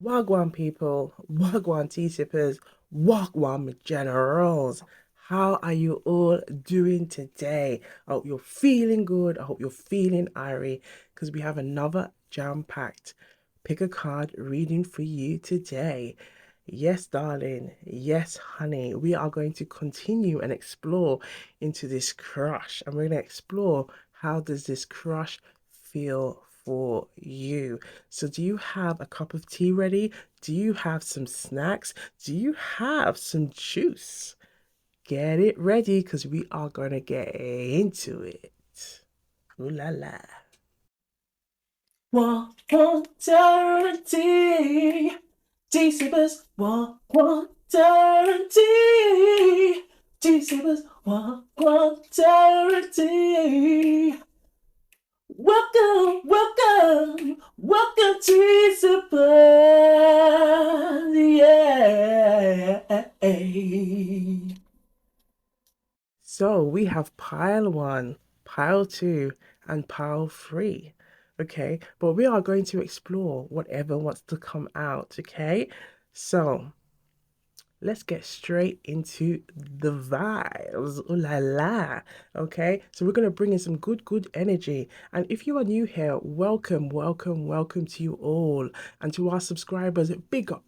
Wagwan people, Wagwan tea sippers, Wagwan generals. How are you all doing today? I hope you're feeling good. I hope you're feeling irie because we have another jam-packed pick a card reading for you today. Yes, darling. Yes, honey. We are going to continue and explore into this crush, and we're going to explore how does this crush feel for you. So, do you have a cup of tea ready? Do you have some snacks? Do you have some juice? Get it ready because we are going to get into it. Ooh la la. Water tea. Tea sippers, water tea. Tea sippers, water tea. Welcome to Supply. Yeah. So we have pile one, pile two, and pile three. Okay, but we are going to explore whatever wants to come out. Okay, so let's get straight into the vibes. Ooh la la. Okay, so we're gonna bring in some good energy. And if you are new here, welcome to you all. And to our subscribers, big up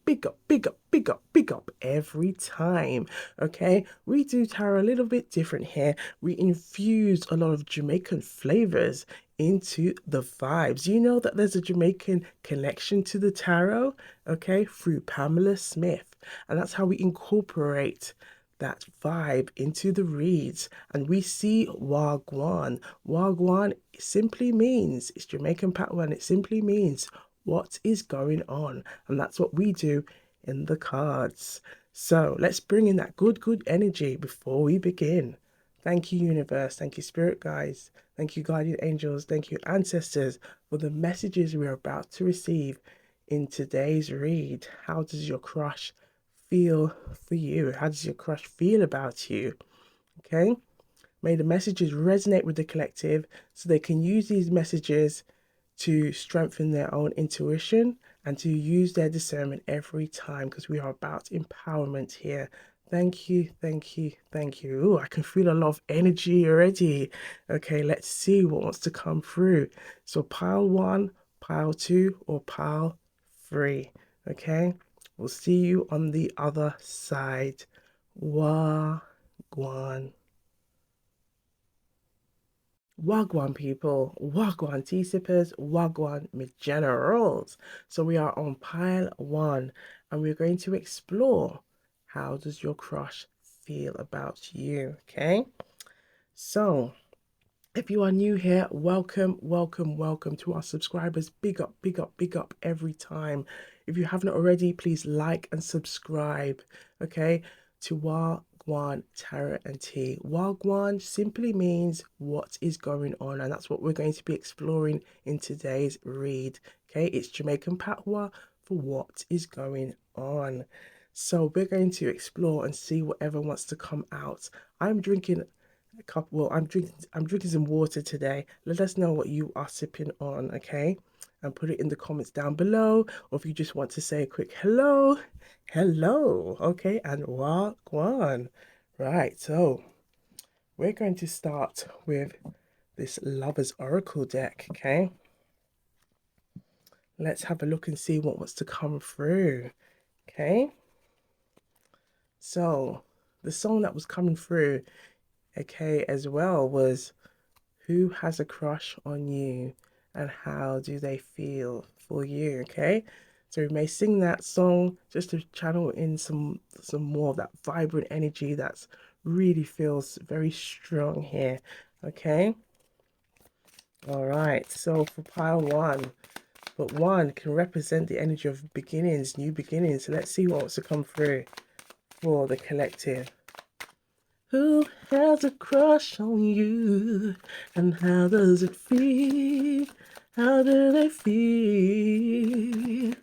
every time. Okay, we do tarot a little bit different here. We infuse a lot of Jamaican flavors into the vibes. You know that there's a Jamaican connection to the tarot, okay, through Pamela Smith. And that's how we incorporate that vibe into the reads. And we see Wagwan. Wagwan simply means, it's Jamaican patois, and it simply means what is going on. And that's what we do in the cards. So let's bring in that good energy before we begin. Thank you, universe. Thank you, spirit guides. Thank you, guardian angels. Thank you, ancestors, for the messages we're about to receive in today's read. How does your crush feel for you? How does your crush feel about you? Okay. May the messages resonate with the collective so they can use these messages to strengthen their own intuition and to use their discernment every time because we are about empowerment here. Thank you, thank you, thank you. Ooh, I can feel a lot of energy already. Okay, let's see what wants to come through. So, pile one, pile two, or pile three. Okay, we'll see you on the other side. Wagwan. Wagwan people, Wagwan tea sippers, Wagwan generals. So we are on pile one and we're going to explore how does your crush feel about you, okay? So if you are new here, welcome to our subscribers. Big up every time. If you haven't already, please like and subscribe, okay, to Wagwan Tarot and Tea. Wagwan simply means what is going on, and that's what we're going to be exploring in today's read, okay? It's Jamaican patois for what is going on. So we're going to explore and see whatever wants to come out. I'm drinking a cup. Well, I'm drinking some water today. Let us know what you are sipping on, okay? And put it in the comments down below. Or if you just want to say a quick hello, okay? And wagwan. Right, so we're going to start with this Lover's Oracle deck, okay? Let's have a look and see what wants to come through, okay? So the song that was coming through, okay, as well was who has a crush on you and how do they feel for you, okay? So we may sing that song just to channel in some more of that vibrant energy that's really feels very strong here, okay? All right, so for pile one, but one can represent the energy of beginnings, new beginnings. So let's see what wants to come through for the collective. Who has a crush on you? And how does it feel? How do they feel?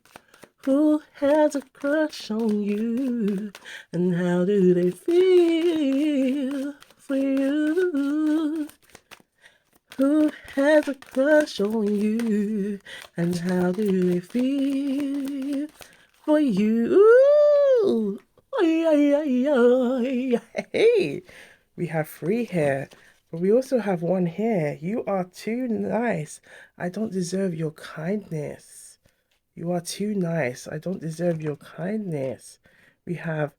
Who has a crush on you? And how do they feel for you? Who has a crush on you? And how do they feel for you. Ooh. Ay, ay, ay, ay. Hey, we have three here, but we also have one here. You are too nice. I don't deserve your kindness. You are too nice. I don't deserve your kindness. We have,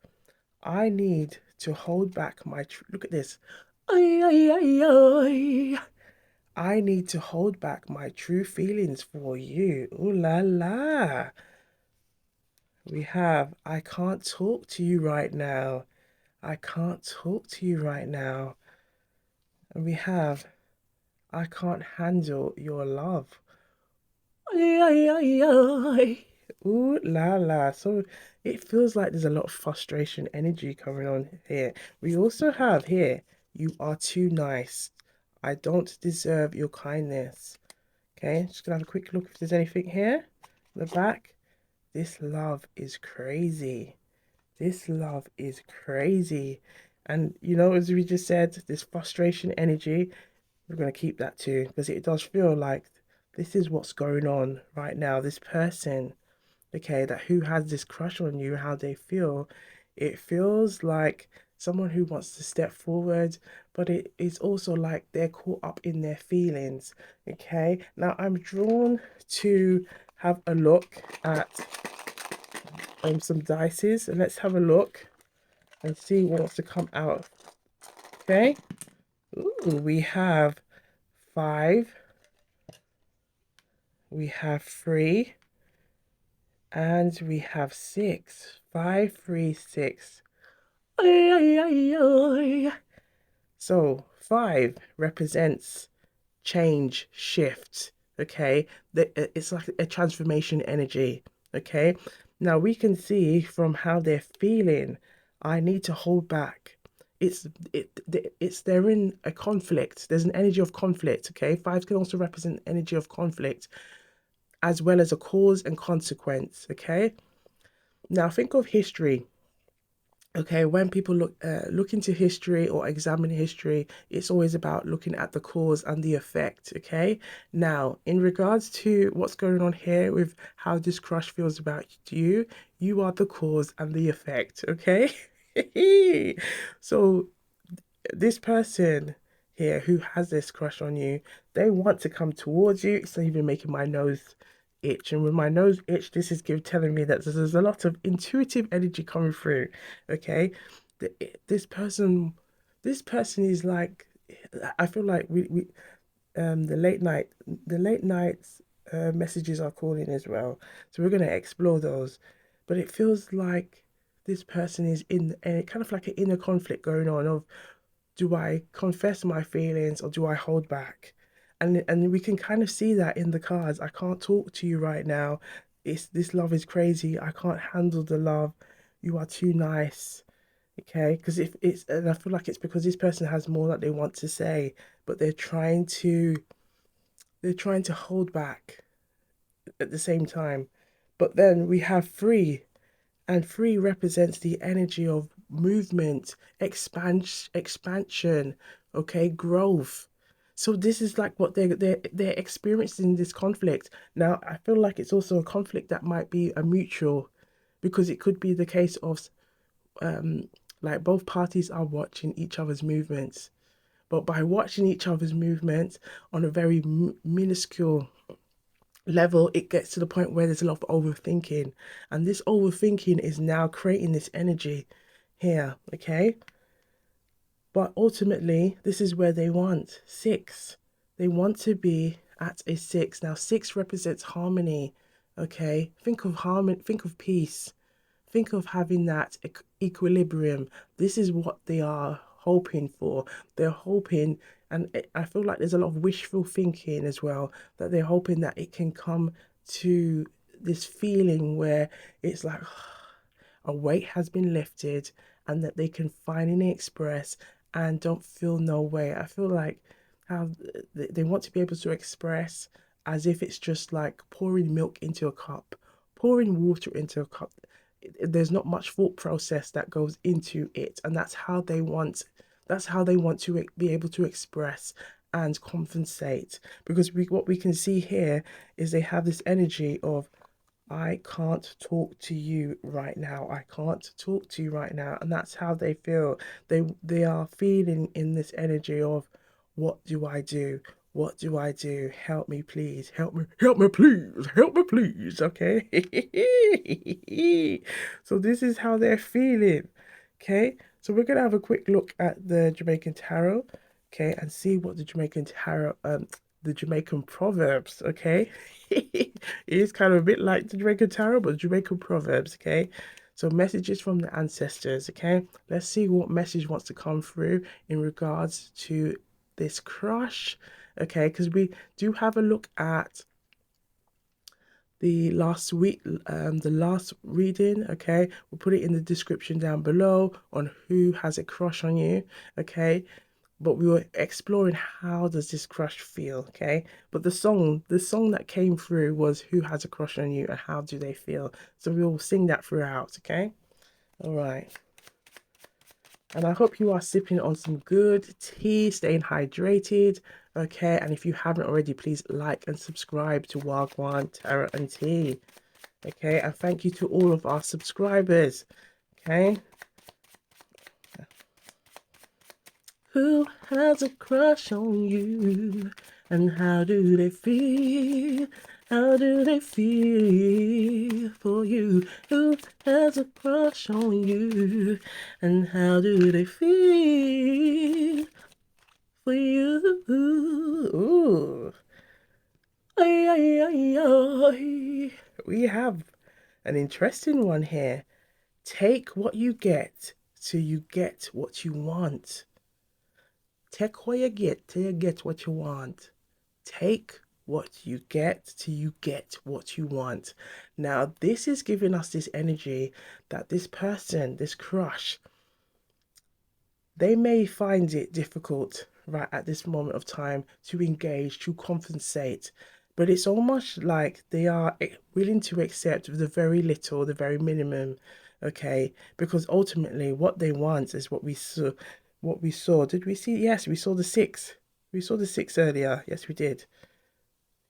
I need to hold back my, look at this. Ay, ay, ay, ay. I need to hold back my true feelings for you. Ooh la la. We have, I can't talk to you right now. I can't talk to you right now. And we have, I can't handle your love. Ay, ay, ay, ay. Ooh la la. So it feels like there's a lot of frustration energy coming on here. We also have here, you are too nice. I don't deserve your kindness. Okay, just gonna have a quick look if there's anything here. The back. This love is crazy. This love is crazy. And you know, as we just said, this frustration energy, we're going to keep that too because it does feel like this is what's going on right now. This person, okay, that who has this crush on you, how they feel, it feels like someone who wants to step forward, but it is also like they're caught up in their feelings. Okay, now I'm drawn to have a look at some dices, and let's have a look and see what wants to come out. Okay. Ooh, we have 5, we have 3, and we have 6. 5, 3, 6. Ay, ay, ay, ay. So 5 represents change, shift. Okay, it's like a transformation energy. Okay, now we can see from how they're feeling. I need to hold back. It's it's they're in a conflict. There's an energy of conflict. Okay, 5 can also represent energy of conflict as well as a cause and consequence. Okay, now think of history. Okay, when people look into history or examine history, it's always about looking at the cause and the effect. Okay, now in regards to what's going on here with how this crush feels about you, you are the cause and the effect. Okay, so this person here who has this crush on you, they want to come towards you. It's not even making my nose itch. And with my nose itch, this is telling me that there's a lot of intuitive energy coming through. Okay. This person, this person is like, I feel like the late nights messages are calling as well. So we're gonna explore those. But it feels like this person is in a kind of like an inner conflict going on of, do I confess my feelings or do I hold back? And we can kind of see that in the cards. I can't talk to you right now. It's this love is crazy. I can't handle the love. You are too nice. Okay? Because if it's, and I feel like it's because this person has more that they want to say, but they're trying to hold back at the same time. But then we have 3, and 3 represents the energy of movement, expansion, okay, growth. So this is like what they're experiencing this conflict. Now I feel like it's also a conflict that might be a mutual, because it could be the case of um like both parties are watching each other's movements, but by watching each other's movements on a very minuscule level, it gets to the point where there's a lot of overthinking, and this overthinking is now creating this energy here. Okay, but ultimately this is where they want 6. They want to be at a 6. Now 6 represents harmony. Okay, think of harmony, think of peace, think of having that equilibrium. This is what they are hoping for. They're hoping, and I feel like there's a lot of wishful thinking as well, that they're hoping that it can come to this feeling where it's like a weight has been lifted and that they can finally express and don't feel no way. I feel like how they want to be able to express as if it's just like pouring milk into a cup, pouring water into a cup. There's not much thought process that goes into it, and that's how they want to be able to express and compensate, because what we can see here is they have this energy of, I can't talk to you right now. I can't talk to you right now. And that's how they feel. They are feeling in this energy of what do I do? What do I do? Help me, please. Help me, please. Help me, please. Okay. So this is how they're feeling. Okay. So we're gonna have a quick look at the Jamaican tarot, okay, and see what the Jamaican tarot, the Jamaican proverbs, okay. It is kind of a bit like the Jamaican tarot, but Jamaican proverbs, okay. So messages from the ancestors, okay. Let's see what message wants to come through in regards to this crush, okay, because we do have a look at the last week, the last reading, okay. We'll put it in the description down below on who has a crush on you, okay. But we were exploring how does this crush feel, okay. But the song that came through was who has a crush on you and how do they feel. So we will sing that throughout, okay. All right. And I hope you are sipping on some good tea, staying hydrated, okay. And if you haven't already, please like and subscribe to Gwan, Tarot and Tea, okay. And thank you to all of our subscribers, okay. Who has a crush on you? And how do they feel? How do they feel for you? Who has a crush on you? And how do they feel for you? Ooh. Ay, ay, ay, ay. We have an interesting one here. Take what you get till you get what you want. Take what you get till you get what you want. Take what you get till you get what you want. Now, this is giving us this energy that this person, this crush, they may find it difficult right at this moment of time to engage, to compensate. But it's almost like they are willing to accept the very little, the very minimum, okay? Because ultimately, what they want is what we saw. What we saw. Did we see? Yes, we saw the six. We saw the six earlier. Yes, we did.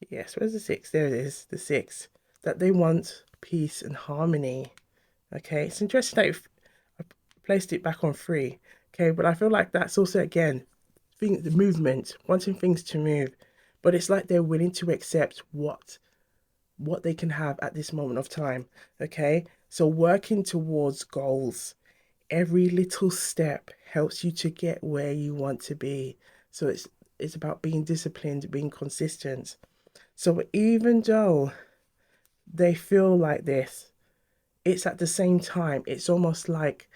Yes, where's the six? There it is, the six. That they want peace and harmony. Okay, it's interesting that I placed it back on three. Okay, but I feel like that's also again, the movement, wanting things to move. But it's like they're willing to accept what they can have at this moment of time. Okay, so working towards goals. Every little step helps you to get where you want to be. So it's about being disciplined, being consistent. So even though they feel like this, it's at the same time, it's almost like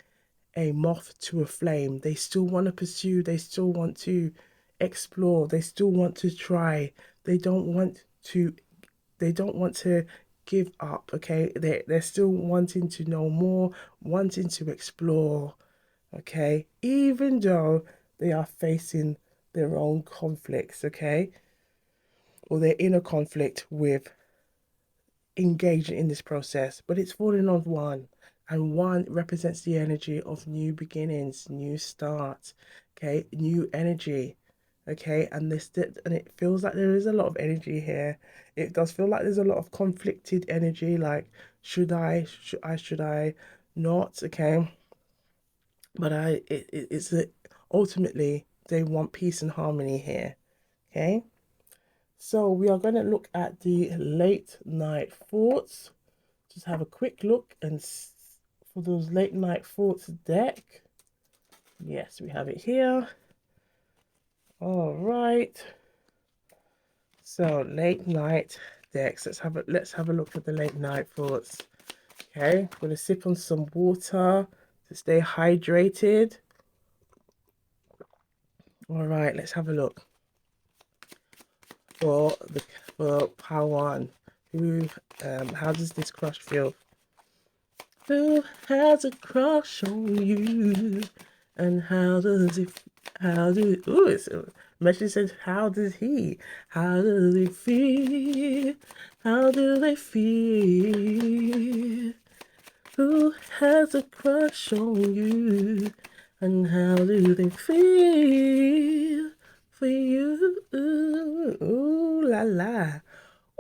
a moth to a flame. They still want to pursue, they still want to explore, they still want to try. They don't want to they don't want to give up, okay? They're still wanting to know more, wanting to explore, okay? Even though they are facing their own conflicts, okay? Or their inner conflict with engaging in this process, but it's falling on one, and one represents the energy of new beginnings, new start, okay, new energy, okay, and and it feels like there is a lot of energy here. It does feel like there's a lot of conflicted energy, like should I not, okay, but it's ultimately they want peace and harmony here, okay. So we are going to look at the late night thoughts. Just have a quick look and for those late night thoughts deck. Yes, we have it here. All right. So late night decks. Let's have a look at the late night thoughts. Okay, I'm gonna sip on some water to stay hydrated. All right, let's have a look for the for power one. How does this crush feel? Who has a crush on you? And it's a message says, how does he? How does he feel? How do they feel? Who has a crush on you? And how do they feel for you? Ooh la la.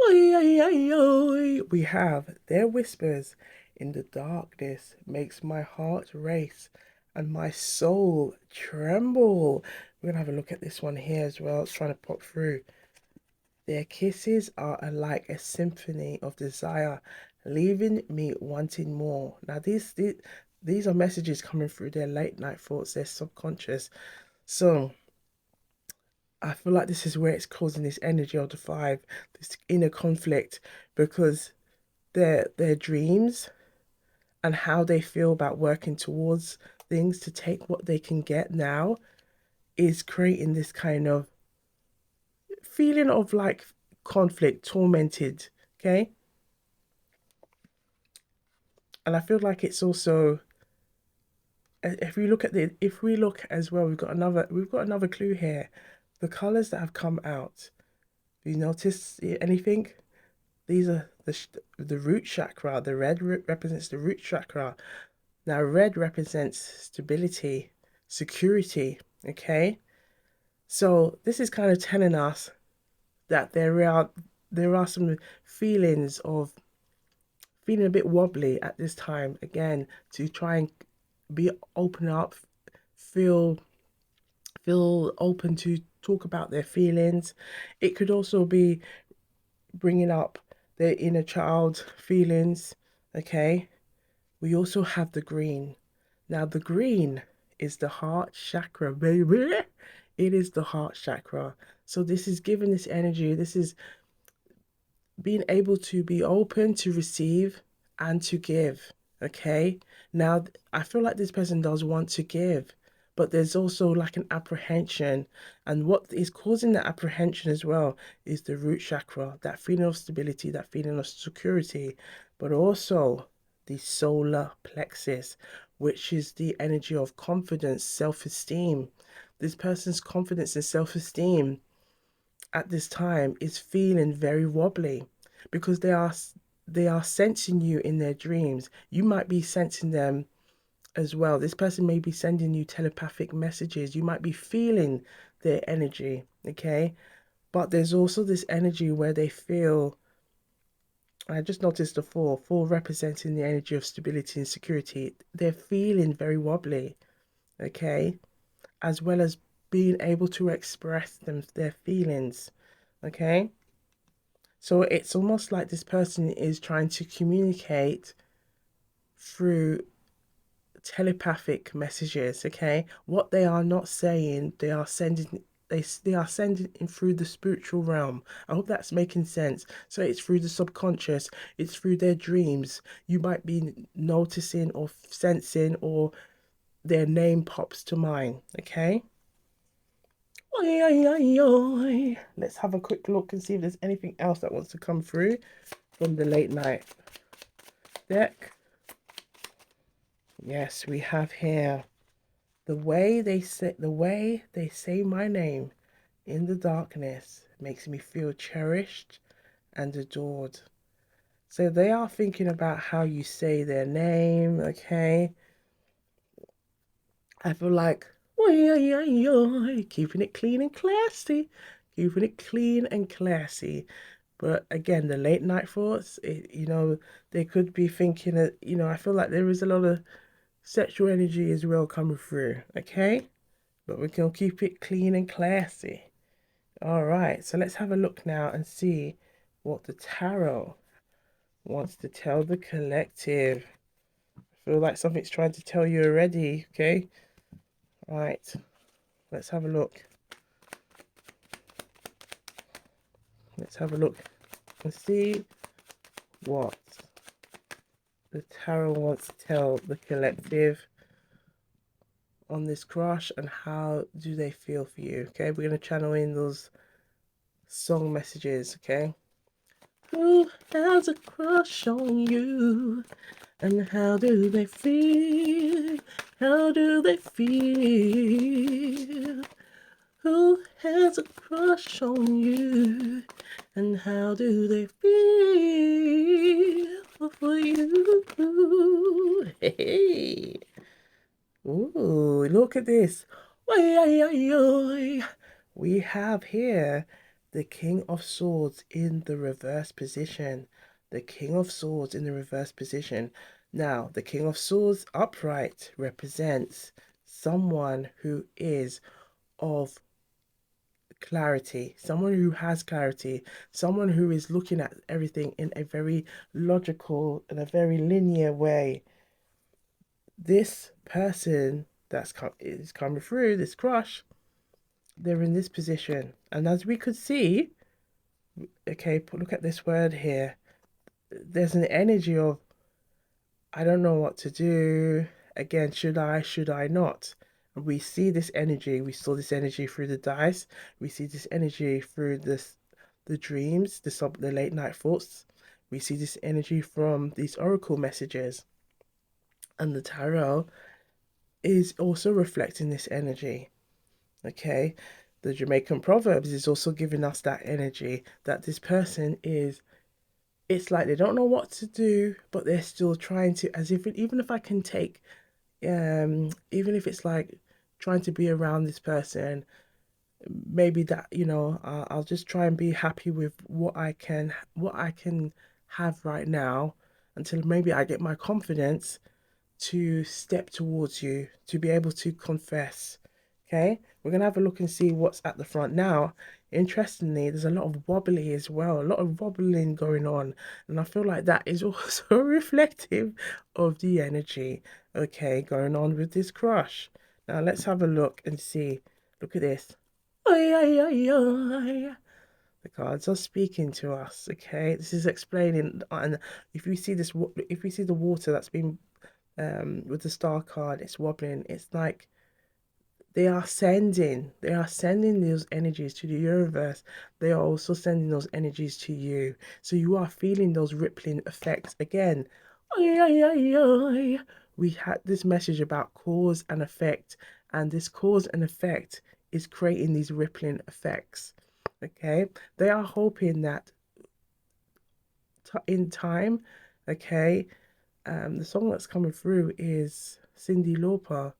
We have their whispers in the darkness makes my heart race and my soul tremble. We're gonna have a look at this one here as well. It's trying to pop through. Their kisses are like a symphony of desire, leaving me wanting more. Now these are messages coming through their late night thoughts, their subconscious. So I feel like this is where it's causing this energy of the five, this inner conflict, because their dreams and how they feel about working towards things to take what they can get now is creating this kind of feeling of like conflict, tormented, okay? And I feel like it's also if we look as well, we've got another clue here. The colors that have come out. Do you notice anything? These are the root chakra. The red represents the root chakra. Now, red represents stability, security. Okay, so this is kind of telling us that there are some feelings of feeling a bit wobbly at this time. Again, to try and be open up, feel feel open to talk about their feelings. It could also be bringing up their inner child feelings. Okay, we also have the green. Now, the green is the heart chakra, baby. It is the heart chakra. So, this is giving this energy. This is being able to be open to receive and to give. Okay. Now, I feel like this person does want to give, but there's also like an apprehension. And what is causing that apprehension as well is the root chakra, that feeling of stability, that feeling of security, but also the solar plexus, which is the energy of confidence, self esteem. This person's confidence and self esteem at this time is feeling very wobbly because they are sensing you in their dreams. You might be sensing them as well. This person may be sending you telepathic messages. You might be feeling their energy, okay? But there's also this energy where they feel, I just noticed the four representing the energy of stability and security. They're feeling very wobbly, okay? As well as being able to express their feelings, okay? So it's almost like this person is trying to communicate through telepathic messages, okay? What they are not saying, they are sending in through the spiritual realm. I hope that's making sense. So it's through the subconscious, it's through their dreams. You might be noticing or sensing or their name pops to mind, okay? Oi, oi, oi, oi. Let's have a quick look and see if there's anything else that wants to come through from the late night deck. Yes, we have here the way they say my name in the darkness makes me feel cherished and adored. So they are thinking about how you say their name, okay? I feel like oi, oi, oi, oi, keeping it clean and classy, keeping it clean and classy. But again, the late night thoughts, they could be thinking that, I feel like there is a lot of sexual energy as well coming through, okay? But we can keep it clean and classy. All right, so let's have a look now and see what the tarot wants to tell the collective. I feel like something's trying to tell you already, okay? Right, let's have a look. Let's have a look and see what the tarot wants to tell the collective on this crush and how do they feel for you, okay? We're going to channel in those song messages, okay? Who has a crush on you? And how do they feel? How do they feel? Who has a crush on you? And how do they feel for you? Hey. Ooh, look at this. Oi, oi, oi, oi. We have here The King of Swords in the reverse position. The King of Swords in the reverse position. Now, the King of Swords upright represents someone who is of clarity, someone who has clarity, someone who is looking at everything in a very logical and a very linear way. This person is coming through, this crush, they're in this position. And as we could see, okay, look at this word here. There's an energy of, I don't know what to do. Again, should I not? And we see this energy. We saw this energy through the dice. We see this energy through the dreams, the late night thoughts. We see this energy from these oracle messages. And the tarot is also reflecting this energy. Okay. The Jamaican Proverbs is also giving us that energy that this person is, it's like they don't know what to do, but they're still trying to, as if even if I can take, even if it's like trying to be around this person, maybe that, I'll just try and be happy with what I can have right now until maybe I get my confidence to step towards you, to be able to confess. Okay, we're gonna have a look and see what's at the front now. Interestingly, there's a lot of wobbly as well, a lot of wobbling going on, and I feel like that is also reflective of the energy, okay, going on with this crush. Now let's have a look and see. Look at this. Ay, ay, ay, ay. The cards are speaking to us, okay? This is explaining, and if you see this, if we see the water that's been with the star card, it's wobbling. It's like they are sending those energies to the universe. They are also sending those energies to you. So you are feeling those rippling effects again. Ay, ay, ay, ay. We had this message about cause and effect, and this cause and effect is creating these rippling effects. Okay, they are hoping that in time, okay, the song that's coming through is Cyndi Lauper.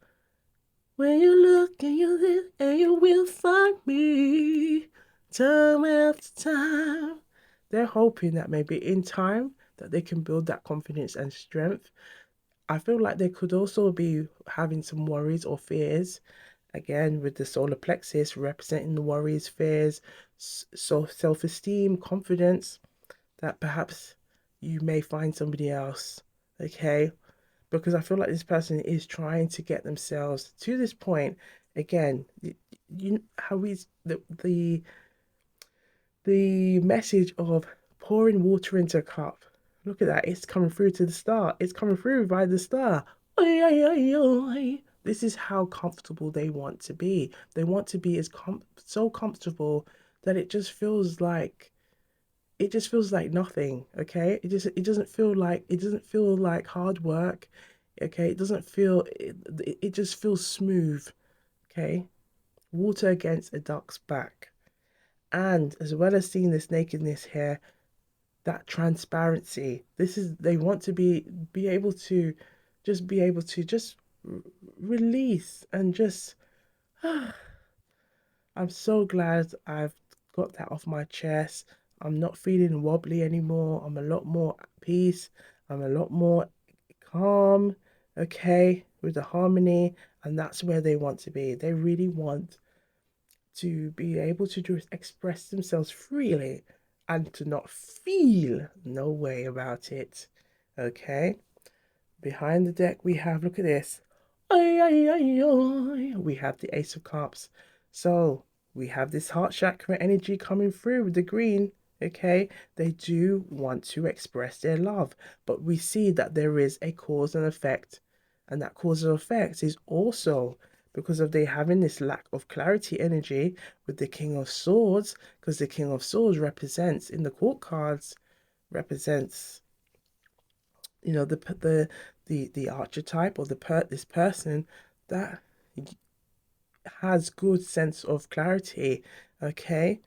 When you look and you live and you will find me time after time. They're hoping that maybe in time that they can build that confidence and strength. I feel like they could also be having some worries or fears. Again, with the solar plexus representing the worries, fears, so self-esteem, confidence, that perhaps you may find somebody else. Okay, because I feel like this person is trying to get themselves to this point again. You how we the message of pouring water into a cup. Look at that, it's coming through to the star. It's coming through by the star. Ay, ay, ay, ay. This is how comfortable they want to be. They want to be so comfortable that it just feels like nothing. Okay, it doesn't feel like hard work. Okay, it just feels smooth. Okay, water against a duck's back. And as well as seeing this nakedness here, that transparency, this is, they want to be able to just release and just I'm so glad I've got that off my chest. I'm not feeling wobbly anymore. I'm a lot more at peace. I'm a lot more calm, okay, with the harmony. And that's where they want to be. They really want to be able to just express themselves freely and to not feel no way about it, okay? Behind the deck, we have, look at this. Ay, ay, ay, ay. We have the Ace of Cups. So we have this heart chakra energy coming through with the green. Okay, they do want to express their love, but we see that there is a cause and effect, and that cause and effect is also because of they having this lack of clarity energy with the King of Swords, because the King of Swords represents in the court cards represents the archetype or this person that has good sense of clarity, okay?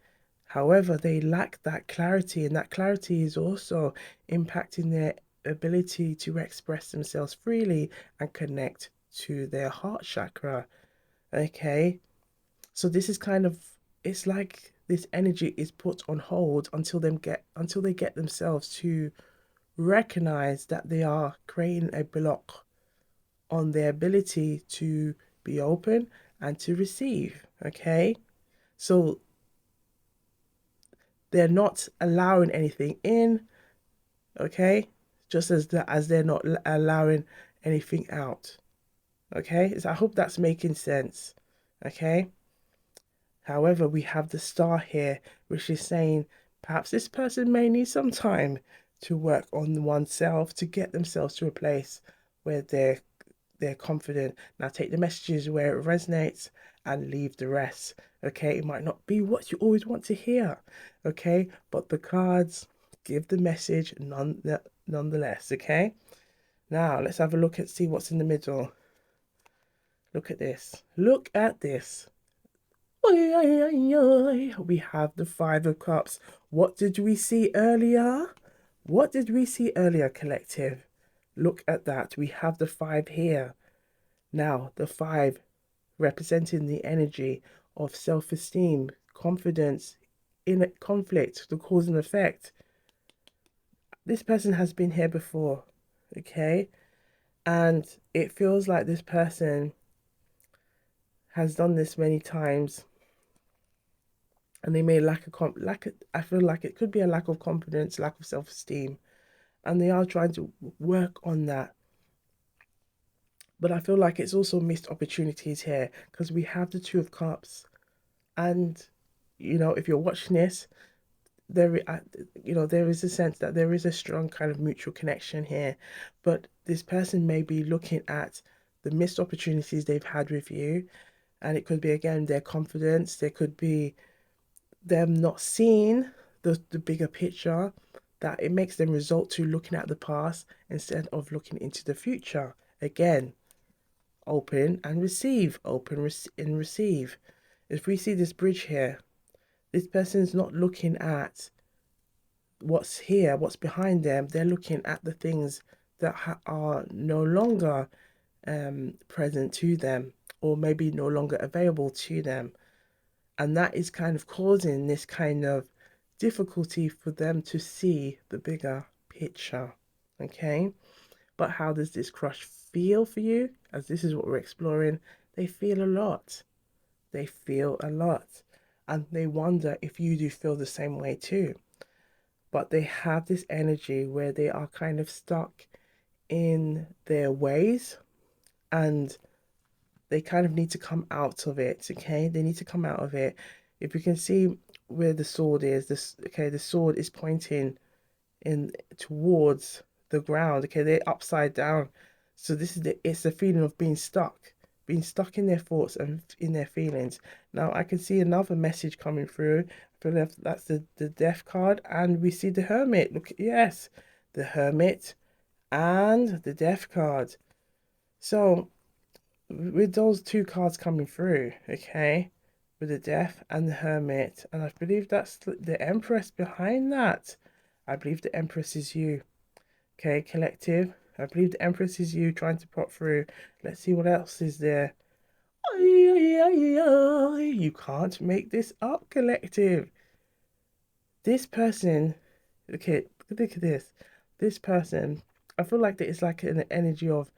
However, they lack that clarity, and that clarity is also impacting their ability to express themselves freely and connect to their heart chakra, okay? So this is kind of, it's like this energy is put on hold until they get themselves to recognize that they are creating a block on their ability to be open and to receive. Okay, so they're not allowing anything in. Okay, just as they're not allowing anything out. Okay, so I hope that's making sense. Okay, however, we have the star here, which is saying perhaps this person may need some time to work on oneself to get themselves to a place where they're confident. Now take the messages where it resonates and leave the rest. Okay, it might not be what you always want to hear. Okay, but the cards give the message nonetheless. Okay, now let's have a look and see what's in the middle. Look at this. Look at this. We have the Five of Cups. What did we see earlier? What did we see earlier, collective? Look at that. We have the five here. Now, the five representing the energy of self-esteem, confidence, in conflict, the cause and effect. This person has been here before, okay? And it feels like this person has done this many times, and they may I feel like it could be a lack of confidence, lack of self-esteem, and they are trying to work on that. But I feel like it's also missed opportunities here because we have the Two of Cups, and if you're watching this, there is a sense that there is a strong kind of mutual connection here, but this person may be looking at the missed opportunities they've had with you, and it could be again their confidence. There could be them not seeing the bigger picture, that it makes them resort to looking at the past instead of looking into the future. Again, open and receive, and receive. If we see this bridge here, this person's not looking at what's here, what's behind them. They're looking at the things that are no longer present to them, or maybe no longer available to them. And that is kind of causing this kind of difficulty for them to see the bigger picture. Okay, but how does this crush feel for you? As this is what we're exploring, they feel a lot. They feel a lot. And they wonder if you do feel the same way too. But they have this energy where they are kind of stuck in their ways, and they kind of need to come out of it. Okay, they need to come out of it. If you can see where the sword is, the sword is pointing in towards the ground. Okay, they're upside down. So it's the feeling of being stuck in their thoughts and in their feelings. Now I can see another message coming through. I believe that's the death card, and we see the hermit. Look, yes, the hermit and the death card. So with those two cards coming through, okay, with the death and the hermit, and I believe that's the empress behind that. I believe the empress is you. Okay, collective, I believe the empress is you trying to pop through. Let's see what else is there. You can't make this up, collective. This person, okay, look at this. This person, I feel like that it's like an energy of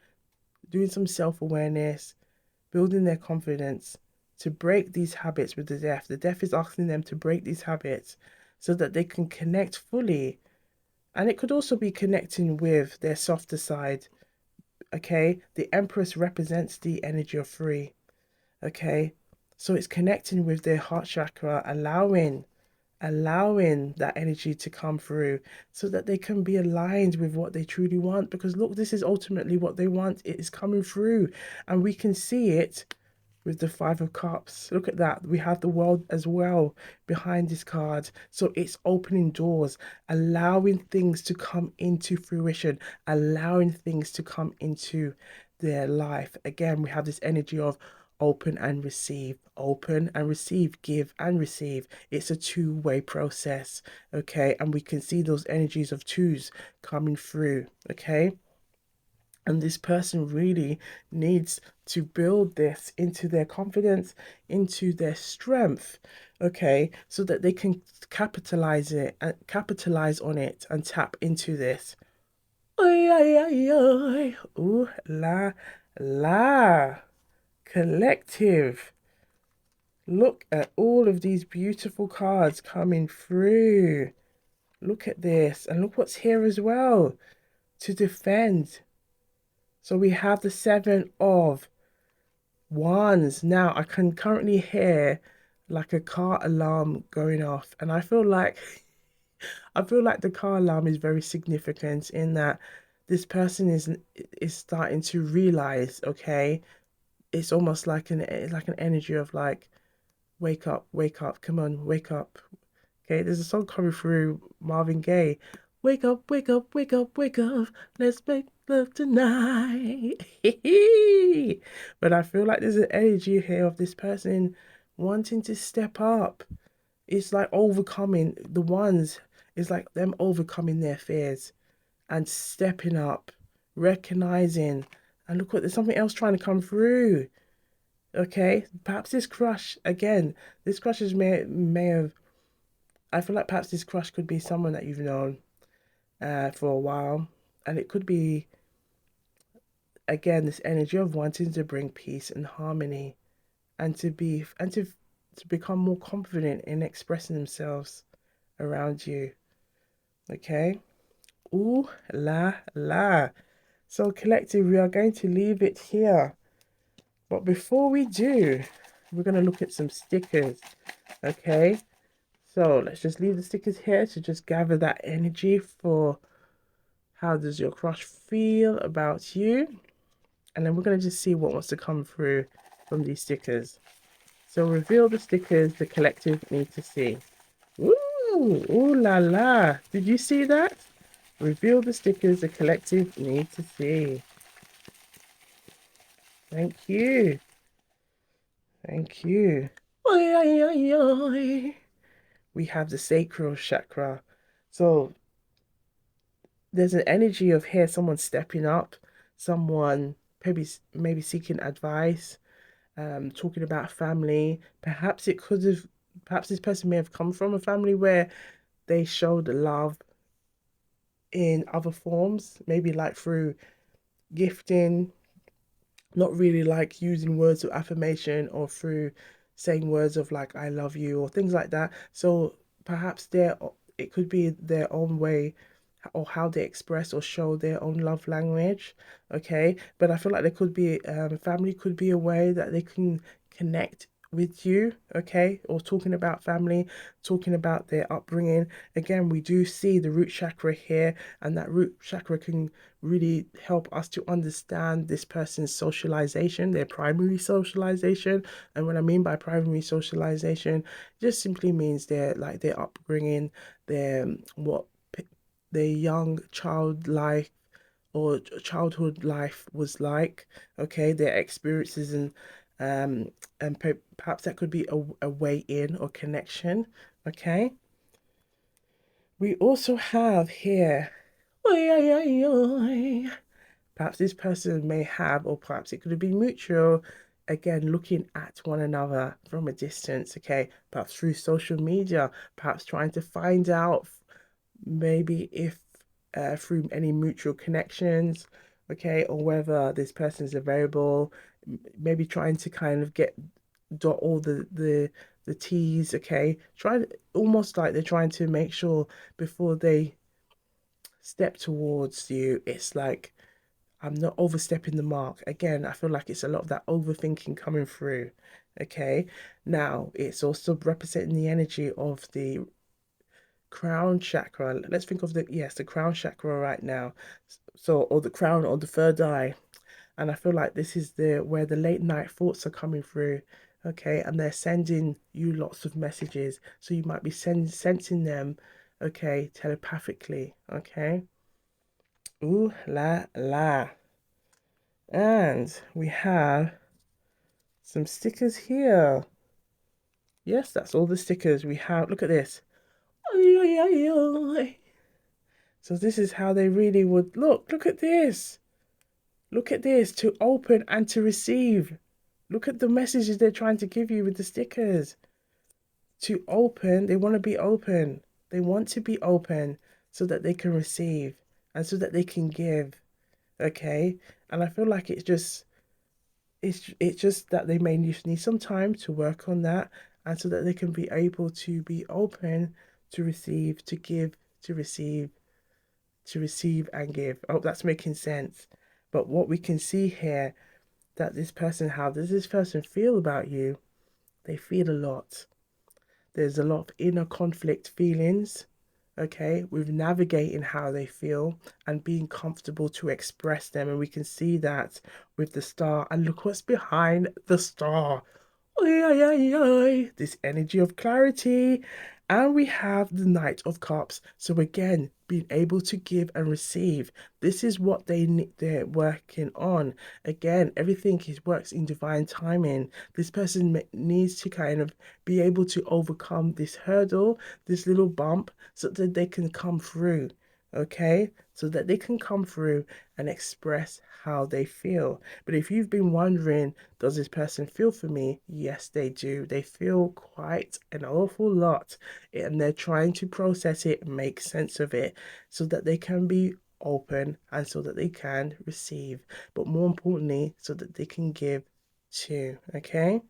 doing some self-awareness, building their confidence to break these habits with the deaf. The deaf is asking them to break these habits so that they can connect fully. And it could also be connecting with their softer side. Okay, the Empress represents the energy of free. Okay, so it's connecting with their heart chakra, allowing that energy to come through so that they can be aligned with what they truly want. Because look, this is ultimately what they want. It is coming through, and we can see it with the Five of Cups. Look at that. We have the world as well behind this card. So it's opening doors, allowing things to come into fruition, allowing things to come into their life. Again, we have this energy of open and receive, give and receive. It's a two-way process, okay? And we can see those energies of twos coming through, okay? And this person really needs to build this into their confidence, into their strength, okay, so that they can capitalize on it and tap into this. Oi, oi, oi, oi. Ooh, la, la. Collective. Look at all of these beautiful cards coming through. Look at this. And look what's here as well. To defend. So we have the Seven of Wands. Now I can currently hear like a car alarm going off. And I feel like the car alarm is very significant in that this person is starting to realize, okay, it's almost like an energy of like, wake up, come on, wake up. Okay, there's a song coming through Marvin Gaye. Wake up, wake up, wake up, wake up. Let's make love tonight. But I feel like there's an energy here of this person wanting to step up. It's like overcoming the ones, it's like them overcoming their fears and stepping up, recognizing, and look what there's something else trying to come through. Okay, perhaps this crush again. This crush may have. I feel like perhaps this crush could be someone that you've known for a while, and it could be again this energy of wanting to bring peace and harmony, and to become more confident in expressing themselves around you. Okay. Ooh la la. So collective, we are going to leave it here. But before we do, we're going to look at some stickers. Okay. So let's just leave the stickers here to just gather that energy for how does your crush feel about you. And then we're going to just see what wants to come through from these stickers. So reveal the stickers the collective need to see. Ooh, ooh la la. Did you see that? Reveal the stickers the collective need to see. Thank you. Thank you. Oi, oi, oi, oi. We have the sacral chakra. So there's an energy of here, someone stepping up, someone maybe seeking advice, talking about family. Perhaps this person may have come from a family where they showed love in other forms, maybe like through gifting, not really like using words of affirmation or through saying words of like I love you or things like that. So perhaps it could be their own way or how they express or show their own love language. Okay, but I feel like there could be family could be a way that they can connect with you, okay, or talking about family, talking about their upbringing. Again, we do see the root chakra here, and that root chakra can really help us to understand this person's socialization, their primary socialization. And what I mean by primary socialization just simply means their upbringing, their what their young child life or childhood life was like, okay, their experiences um and perhaps that could be a way in or connection, okay. We also have here, oi, oi, oi, oi. Perhaps this person may have, or perhaps it could have been mutual, again, looking at one another from a distance, okay, perhaps through social media, perhaps trying to find out maybe if through any mutual connections, okay, or whether this person is available, maybe trying to kind of dot all the T's, okay, try almost like they're trying to make sure before they step towards you, it's like I'm not overstepping the mark. Again, I feel like it's a lot of that overthinking coming through. Okay. Now, it's also representing the energy of the crown chakra. Let's think of the crown chakra right now. So, or the crown or the third eye. And I feel like this is the where the late night thoughts are coming through. Okay. And they're sending you lots of messages. So you might be sensing them, okay, telepathically. Okay. Ooh la la. And we have some stickers here. Yes, that's all the stickers we have. Look at this. So this is how they really would look. Look at this. Look at this, to open and to receive. Look at the messages they're trying to give you with the stickers. To open, they want to be open. They want to be open so that they can receive and so that they can give. Okay? And I feel like it's just that they may need some time to work on that and so that they can be able to be open to receive, to give, to receive, to receive and give. I hope that's making sense. But what we can see here, that this person, how does this person feel about you? They feel a lot. There's a lot of inner conflict feelings, okay, with navigating how they feel and being comfortable to express them. And we can see that with the star. And look what's behind the star. This energy of clarity. And we have the Knight of Cups. So again, being able to give and receive. This is what they're working on. Again, everything works in divine timing. This person needs to kind of be able to overcome this hurdle, this little bump, so that they can come through. Okay, so that they can come through and express how they feel. But if you've been wondering, does this person feel for me? Yes, they do. They feel quite an awful lot, and they're trying to process it and make sense of it so that they can be open and so that they can receive, but more importantly, so that they can give too. Okay.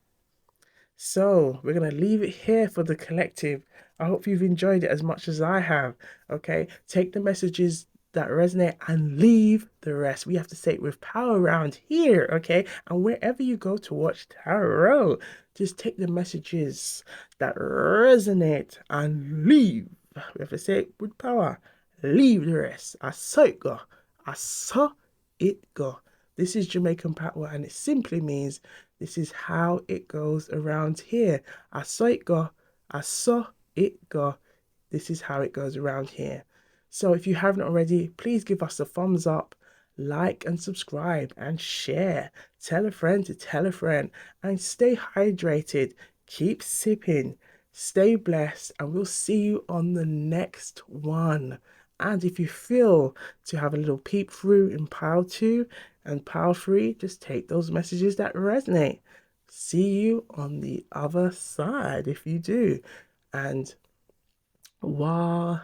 So we're going to leave it here for the collective. I hope you've enjoyed it as much as I have. Okay, take the messages that resonate and leave the rest. We have to say it with power around here. Okay, and wherever you go to watch tarot, just take the messages that resonate and leave. We have to say it with power. Leave the rest. I saw it go. I saw it go. This is Jamaican patois, and it simply means this is how it goes around here. I saw it go. I saw it go. This is how it goes around here. So if you haven't already, please give us a thumbs up, like and subscribe and share. Tell a friend to tell a friend and stay hydrated. Keep sipping. Stay blessed and we'll see you on the next one. And if you feel to have a little peep through in pile 2 and pile 3, just take those messages that resonate. See you on the other side if you do. And Gwan.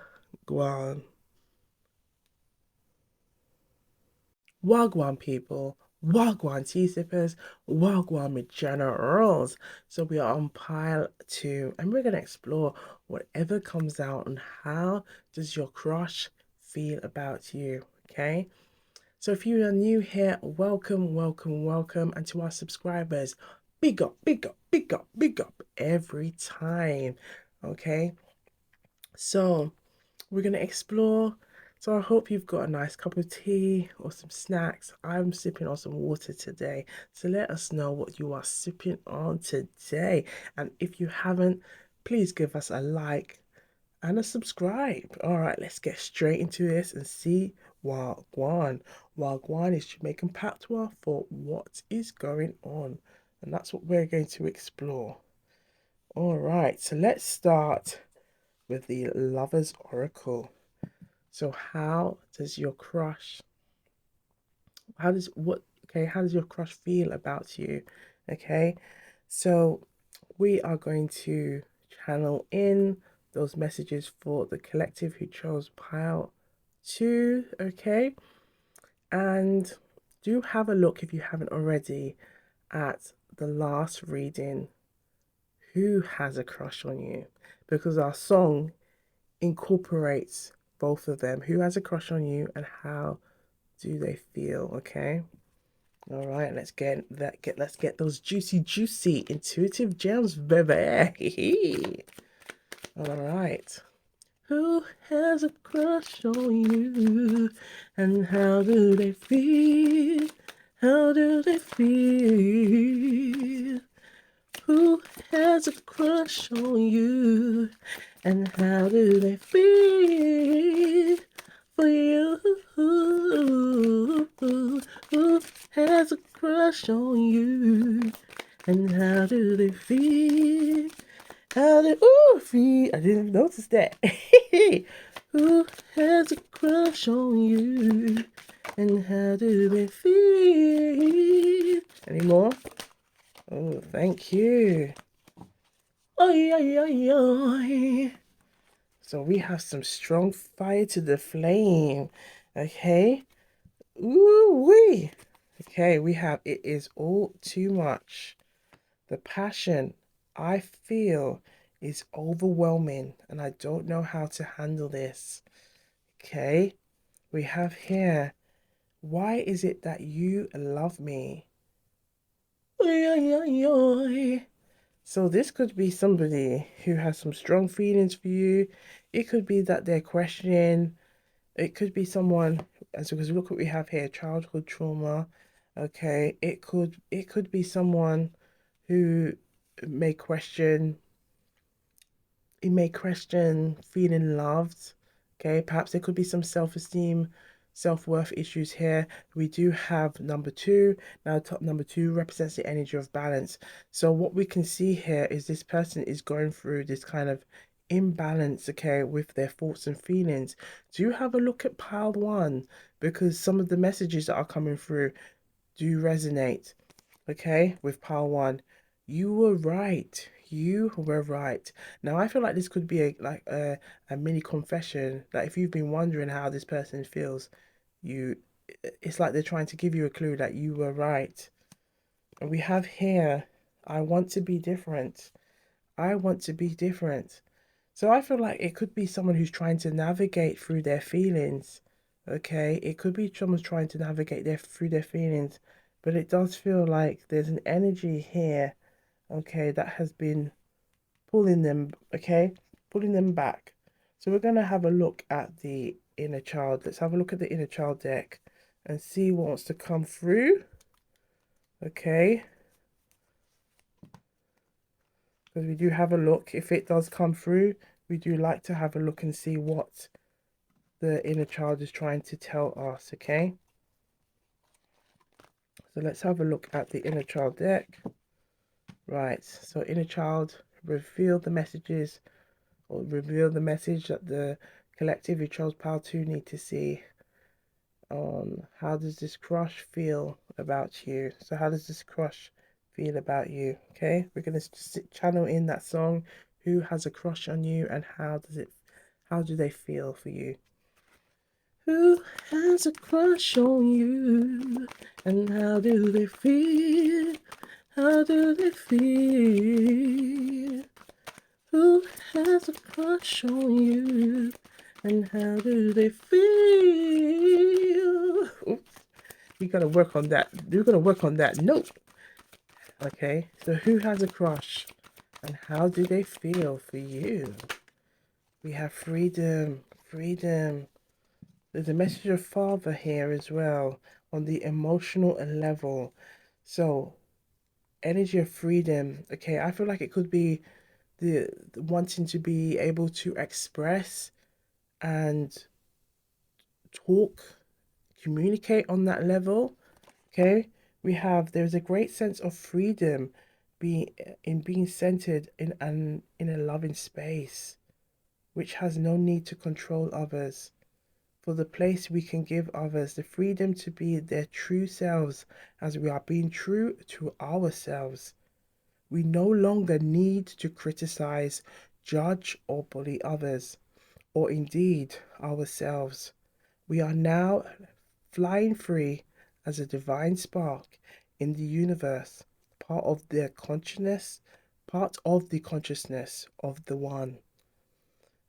Wagwan people, Wagwan tea sippers, Wagwan with generals. So we are on pile 2 and we're going to explore whatever comes out and how does your crush feel about you, okay? So if you are new here, welcome, welcome, welcome. And to our subscribers, big up, big up, big up, big up every time, okay? So we're going to explore. So I hope you've got a nice cup of tea or some snacks. I'm sipping on some water today. So let us know what you are sipping on today. And if you haven't, please give us a like and a subscribe. All right, let's get straight into this and see Wagwan. Wagwan is Jamaican patois for what is going on. And that's what we're going to explore. All right, so let's start with the Lover's Oracle. So how does your crush, how does your crush feel about you? Okay, so we are going to channel in those messages for the collective who chose pile 2, okay? And do have a look, if you haven't already, at the last reading, who has a crush on you? Because our song incorporates both of them. Who has a crush on you and how do they feel? Okay. All right, let's get those juicy intuitive gems, baby. All right. Who has a crush on you and how do they feel? How do they feel? Who has a crush on you and how do they feel for you? Who has a crush on you and how do they feel? How do feel? I didn't notice that. Who has a crush on you And how do they feel? Any more? Oh, thank you. Oi, oi, oi, oi. So we have some strong fire to the flame. Okay. Ooh wee. Okay, we have it is all too much. The passion I feel is overwhelming and I don't know how to handle this. Okay. We have here, why is it that you love me? Oi, oi, oi, oi. So this could be somebody who has some strong feelings for you. It could be that they're questioning. It could be someone, as because look what we have here, childhood trauma. Okay, it could be someone who may question feeling loved. Okay, perhaps there could be some self-esteem, self-worth issues here. We do have number two. Now, top number two represents the energy of balance. So what we can see here is this person is going through this kind of imbalance, okay, with their thoughts and feelings. Do have a look at pile one because some of the messages that are coming through do resonate, okay, with pile one. You were right. You were right. Now I feel like this could be a mini confession. Like if you've been wondering how this person feels, you it's like they're trying to give you a clue that you were right. And we have here, I want to be different. I want to be different. So I feel like it could be someone who's trying to navigate through their feelings. Okay, it could be someone's trying to navigate through their feelings, but it does feel like there's an energy here, okay, that has been pulling them, okay, pulling them back. So we're gonna have a look at the inner child. Let's have a look at the inner child deck and see what wants to come through. Okay, because we do have a look. If it does come through, we do like to have a look and see what the inner child is trying to tell us, okay? So let's have a look at the inner child deck. Right, so inner child, reveal the messages or reveal the message that the collective you chose pile 2 need to see on how does this crush feel about you. So how does this crush feel about you? Okay, we're going to channel in that song, who has a crush on you and how do they feel for you? Who has a crush on you? And how do they feel? How do they feel? Who has a crush on you? And how do they feel? Oops, we gotta work on that. We're gonna work on that note. Okay, so who has a crush? And how do they feel for you? We have freedom, freedom. There's a message of father here as well on the emotional level. So, energy of freedom. Okay, I feel like it could be the wanting to be able to express and talk, communicate on that level. Okay, there's a great sense of freedom being centered in a loving space, which has no need to control others. For the place we can give others the freedom to be their true selves as we are being true to ourselves. We no longer need to criticize, judge, or bully others, or indeed ourselves. We are now flying free as a divine spark in the universe, part of the consciousness of the One.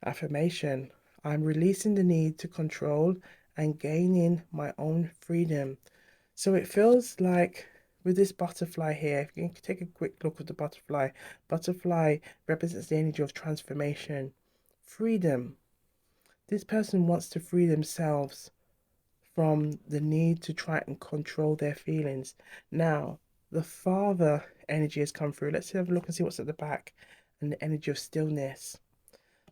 Affirmation: I'm releasing the need to control and gaining my own freedom. So it feels like with this butterfly here, if you can take a quick look at the butterfly, butterfly represents the energy of transformation, freedom. This person wants to free themselves from the need to try and control their feelings. Now, the father energy has come through. Let's have a look and see what's at the back, and the energy of stillness.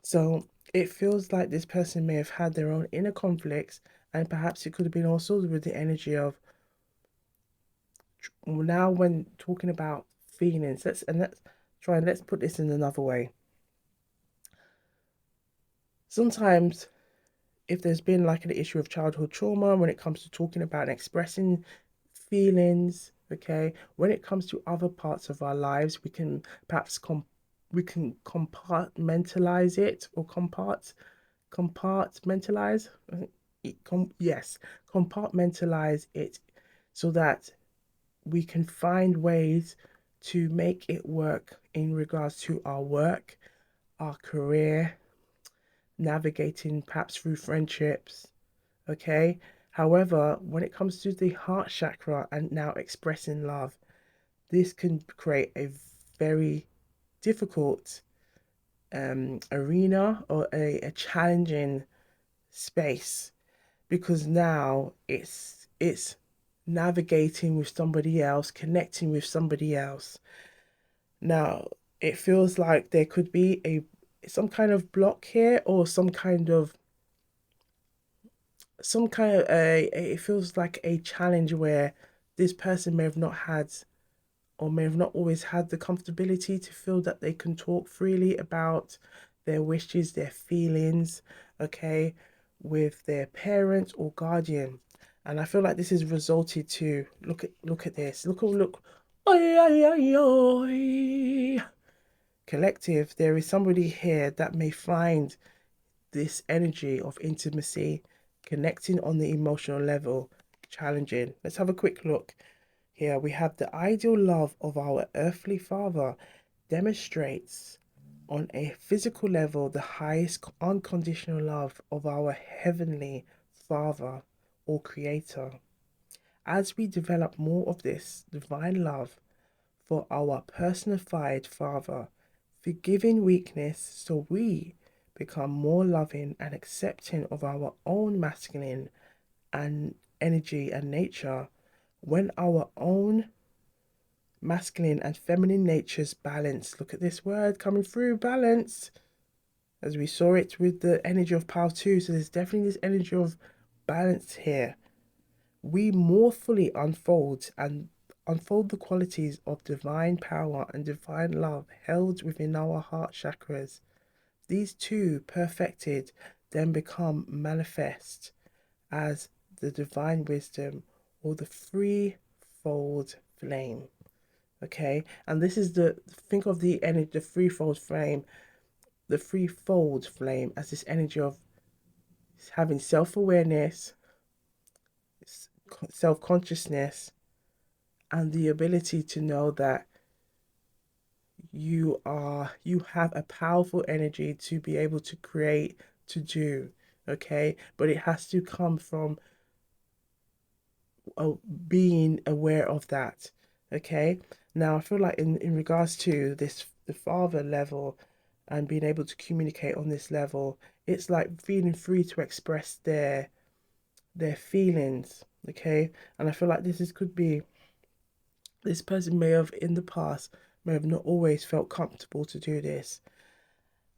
So it feels like this person may have had their own inner conflicts, and perhaps it could have been also with the energy of now when talking about feelings. Let's put this in another way. Sometimes if there's been like an issue of childhood trauma when it comes to talking about and expressing feelings, okay? When it comes to other parts of our lives, we can perhaps we can compartmentalize it or compartmentalize. Yes, compartmentalize it so that we can find ways to make it work in regards to our work, our career, navigating perhaps through friendships, okay? However, when it comes to the heart chakra and now expressing love, this can create a very difficult arena or a challenging space because now it's navigating with somebody else, connecting with somebody else. Now, it feels like there could be a some kind of block here or some kind of it feels like a challenge where this person may have not had or may have not always had the comfortability to feel that they can talk freely about their wishes, their feelings, okay, with their parent or guardian. And I feel like this has resulted to look at this. Look. Oi, oi, oi, oi. Collective, there is somebody here that may find this energy of intimacy, connecting on the emotional level, challenging. Let's have a quick look. Here we have the ideal love of our earthly father demonstrates on a physical level the highest unconditional love of our heavenly father or creator. As we develop more of this divine love for our personified father, forgiving weakness so we become more loving and accepting of our own masculine and energy and nature when our own masculine and feminine natures balance. Look at this word coming through, balance, as we saw it with the energy of power too. So there's definitely this energy of balance here. We more fully unfold the qualities of divine power and divine love held within our heart chakras. These two perfected then become manifest as the divine wisdom or the threefold flame. Okay, and this is the think of the energy, the threefold flame as this energy of having self-awareness, self-consciousness, and the ability to know that you have a powerful energy to be able to create, to do, okay, but it has to come from uh, being aware of that, okay. Now I feel like in regards to this the father level and being able to communicate on this level, it's like feeling free to express their feelings, okay. And I feel like could be this person may have in the past may have not always felt comfortable to do this,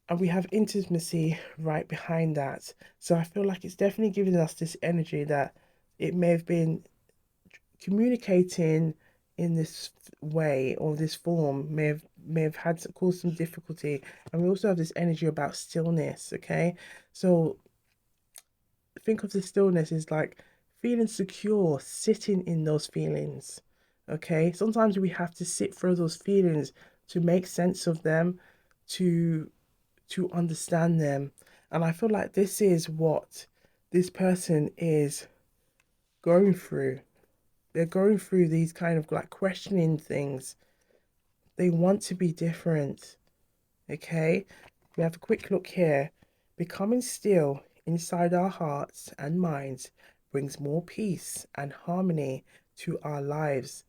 and we have intimacy right behind that. So I feel like it's definitely giving us this energy that it may have been communicating in this way or this form may have had to cause some difficulty. And we also have this energy about stillness, okay. So think of the stillness as like feeling secure, sitting in those feelings. Okay. Sometimes we have to sit through those feelings to make sense of them, to understand them. And I feel like this is what this person is going through. They're going through these kind of like questioning things. They want to be different. Okay. We have a quick look here. Becoming still inside our hearts and minds brings more peace and harmony to our lives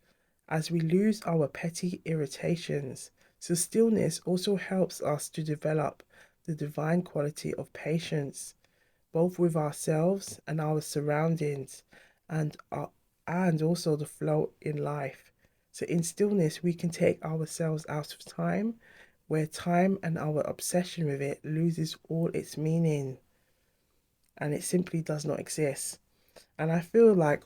as we lose our petty irritations. So, stillness also helps us to develop the divine quality of patience, both with ourselves and our surroundings, and also the flow in life. So, in stillness, we can take ourselves out of time, where time and our obsession with it loses all its meaning and it simply does not exist. And I feel like,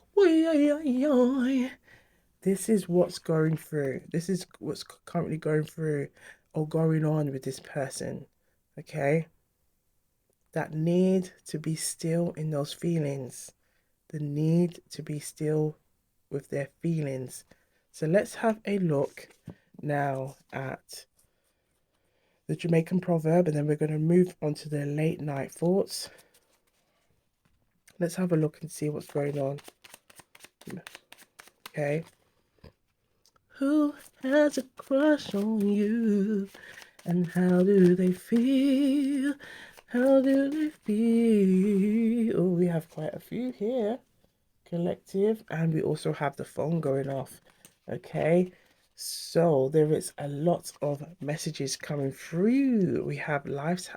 this is what's going through. This is what's currently going through or going on with this person. Okay. that need to be still in those feelings, the need to be still with their feelings. So let's have a look now at the Jamaican proverb, and then we're going to move on to the late night thoughts. Let's have a look and see what's going on. Okay. Who has a crush on you? And how do they feel? How do they feel? Oh, we have quite a few here. Collective, and we also have the phone going off. Okay, so there is a lot of messages coming through. We have life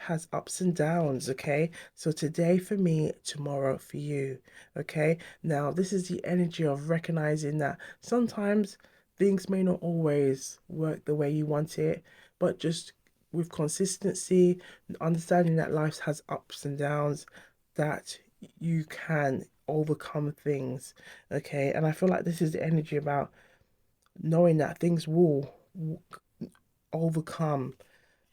has ups and downs. Okay, so today for me, tomorrow for you. Okay, now this is the energy of recognizing that sometimes things may not always work the way you want it, but just with consistency, understanding that life has ups and downs, that you can overcome things. Okay, and I feel like this is the energy about knowing that things will overcome.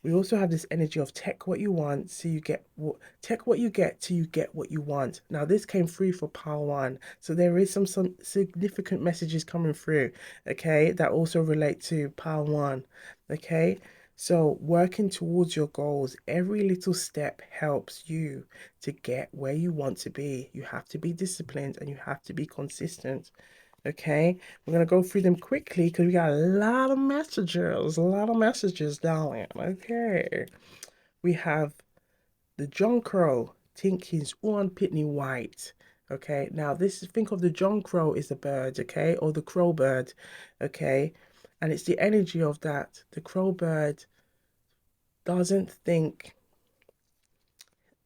We also have this energy of take what you want so you get what, take what you get till you get what you want. Now this came through for power one, so there is some significant messages coming through, okay, that also relate to power one. Okay, so working towards your goals, every little step helps you to get where you want to be. You have to be disciplined and you have to be consistent. Okay, we're gonna go through them quickly because we got a lot of messages, darling. Okay, we have the John Crow, Tinkins, one Pitney White. Okay, now this think of the John Crow is the bird, okay, or the crow bird, okay, and it's the energy of that. The crow bird doesn't think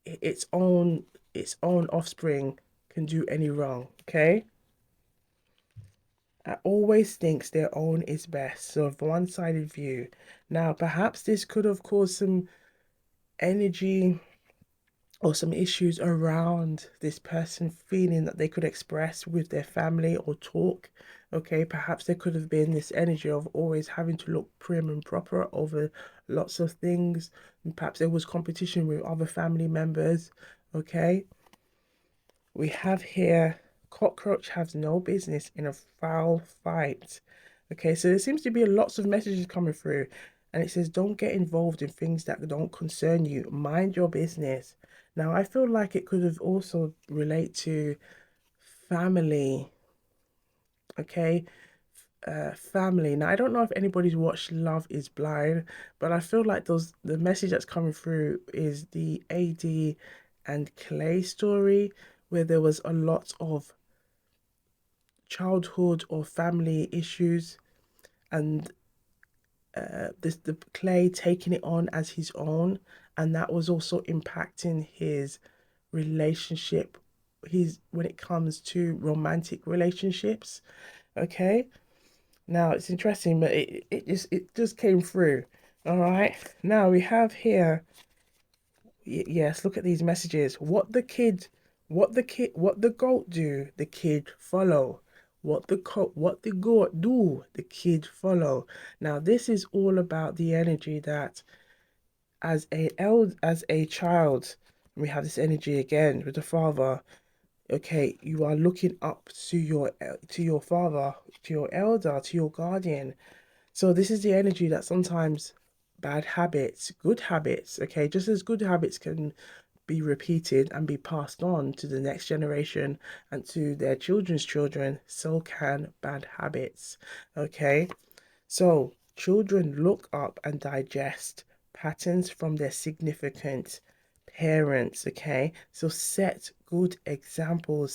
its own offspring can do any wrong, okay. Always thinks their own is best, so of one-sided view. Now, perhaps this could have caused some energy or some issues around this person feeling that they could express with their family or talk. Okay, perhaps there could have been this energy of always having to look prim and proper over lots of things. And perhaps there was competition with other family members. Okay, we have here cockroach has no business in a foul fight. Okay, so there seems to be lots of messages coming through, and it says don't get involved in things that don't concern you. Mind your business. Now, I feel like it could have also relate to family. Okay, family. Now, I don't know if anybody's watched Love Is Blind, but I feel like the message that's coming through is the AD and Clay story, where there was a lot of childhood or family issues, and the Clay taking it on as his own, and that was also impacting his relationship. His when it comes to romantic relationships. Okay, now it's interesting, but it just came through. All right, now we have here. Yes, look at these messages. What the goat do, the kid follow. What the goat do, the kid follow. Now this is all about the energy that as a child, we have this energy again with the father. Okay, you are looking up to your father, to your elder, to your guardian. So this is the energy that sometimes bad habits, good habits, okay, just as good habits can be repeated and be passed on to the next generation and to their children's children, so can bad habits. Okay, so children look up and digest patterns from their significant parents. Okay, so set good examples.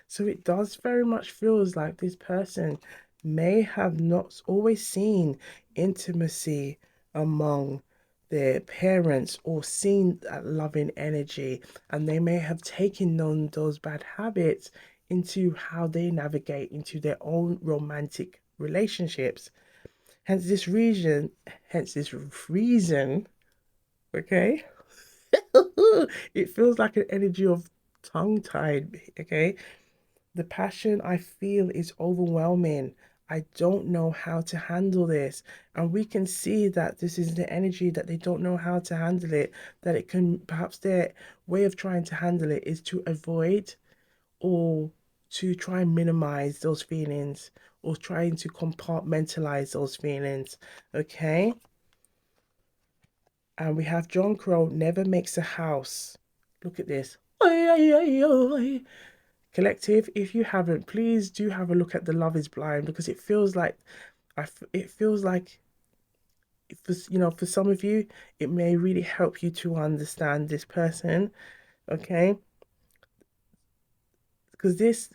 So it does very much feels like this person may have not always seen intimacy among their parents or seen that loving energy, and they may have taken on those bad habits into how they navigate into their own romantic relationships. Hence this reason, okay? It feels like an energy of tongue tied, okay? The passion I feel is overwhelming. I don't know how to handle this. And we can see that this is the energy that they don't know how to handle it, that it can perhaps their way of trying to handle it is to avoid or to try and minimize those feelings or trying to compartmentalize those feelings. Okay. And we have John Crow never makes a house. Look at this. Oi, oi, oi, oi. Collective, if you haven't, please do have a look at the Love is Blind because it feels like it feels like for for some of you it may really help you to understand this person, okay? Because this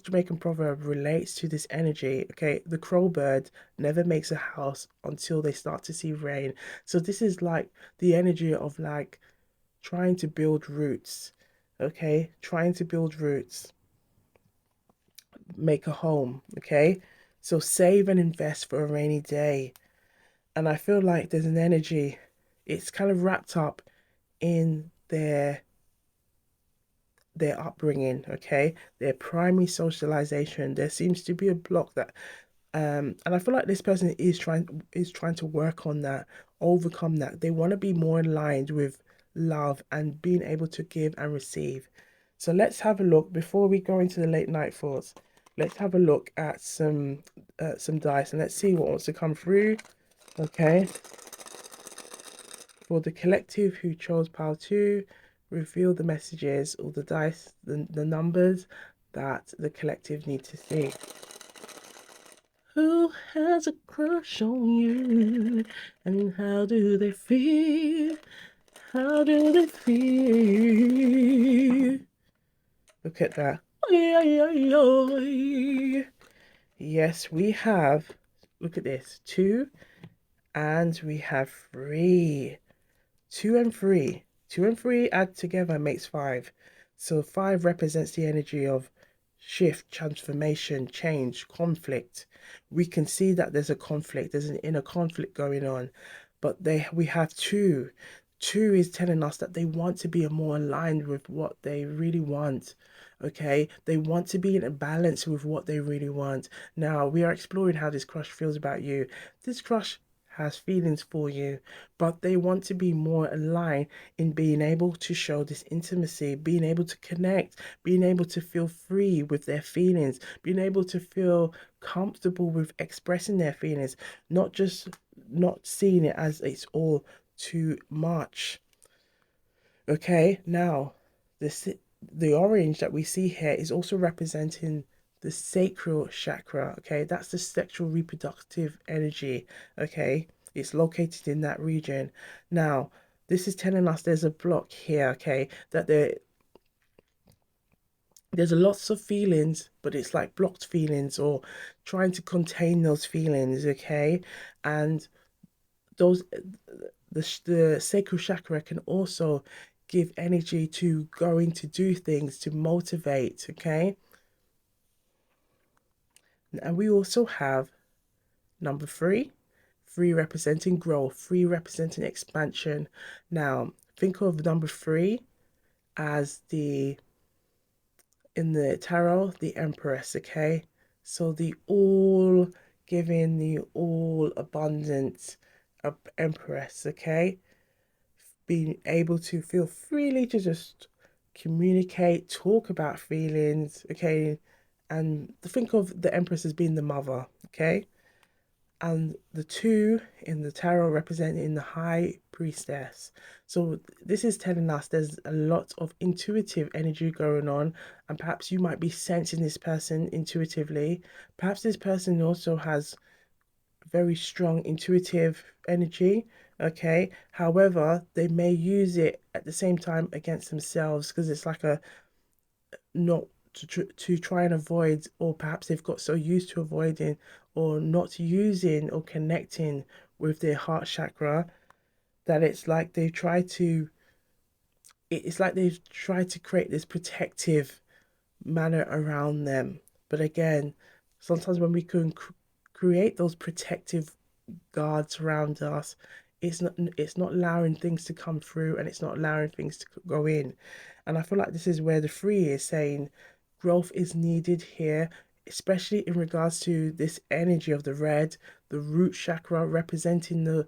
Jamaican proverb relates to this energy. Okay, the crow bird never makes a house until they start to see rain. So this is like the energy of like trying to build roots. Okay, trying to build roots, make a home. Okay, so save and invest for a rainy day. And I feel like there's an energy. It's kind of wrapped up in their upbringing, okay, their primary socialization. There seems to be a block that and I feel like this person is trying to work on that, overcome that. They want to be more aligned with love and being able to give and receive. So let's have a look before we go into the late night thoughts. Let's have a look at some dice and let's see what wants to come through. Okay, for the collective who chose pile 2, reveal the messages or the dice, the numbers that the collective need to see. Who has a crush on you? And how do they feel? How do they feel? Look at that. Oy, oy, oy, oy. Yes, we have, look at this, 2 and we have 3. 2 and 3. 2 and 3 add together makes 5. So 5 represents the energy of shift, transformation, change, conflict. We can see that there's a conflict, there's an inner conflict going on. But we have 2. 2 is telling us that they want to be more aligned with what they really want. Okay, they want to be in a balance with what they really want. Now we are exploring how this crush feels about you. This crush has feelings for you, but they want to be more aligned in being able to show this intimacy, being able to connect, being able to feel free with their feelings, being able to feel comfortable with expressing their feelings, not just not seeing it as it's all too much. Okay, now this the orange that we see here is also representing the sacral chakra. Okay, that's the sexual reproductive energy. Okay, it's located in that region. Now this is telling us there's a block here. Okay, that there's a lots of feelings, but it's like blocked feelings or trying to contain those feelings. Okay, and those the sacral chakra can also give energy to going to do things, to motivate. Okay, and we also have number 3, 3 representing growth, 3 representing expansion. Now think of number 3 as the in the tarot the empress. Okay, so the all giving, the all abundant empress. Okay, being able to feel freely to just communicate, talk about feelings, okay? And think of the Empress as being the mother, okay? And the 2 in the tarot representing the High Priestess. So this is telling us there's a lot of intuitive energy going on, and perhaps you might be sensing this person intuitively. Perhaps this person also has very strong intuitive energy. Okay, however they may use it at the same time against themselves because it's like a not to try and avoid, or perhaps they've got so used to avoiding or not using or connecting with their heart chakra that it's like they've tried to create this protective manner around them. But again, sometimes when we can create those protective guards around us, it's not allowing things to come through and it's not allowing things to go in. And I feel like this is where the 3 is saying growth is needed here. especially in regards to this energy of the red, the root chakra representing their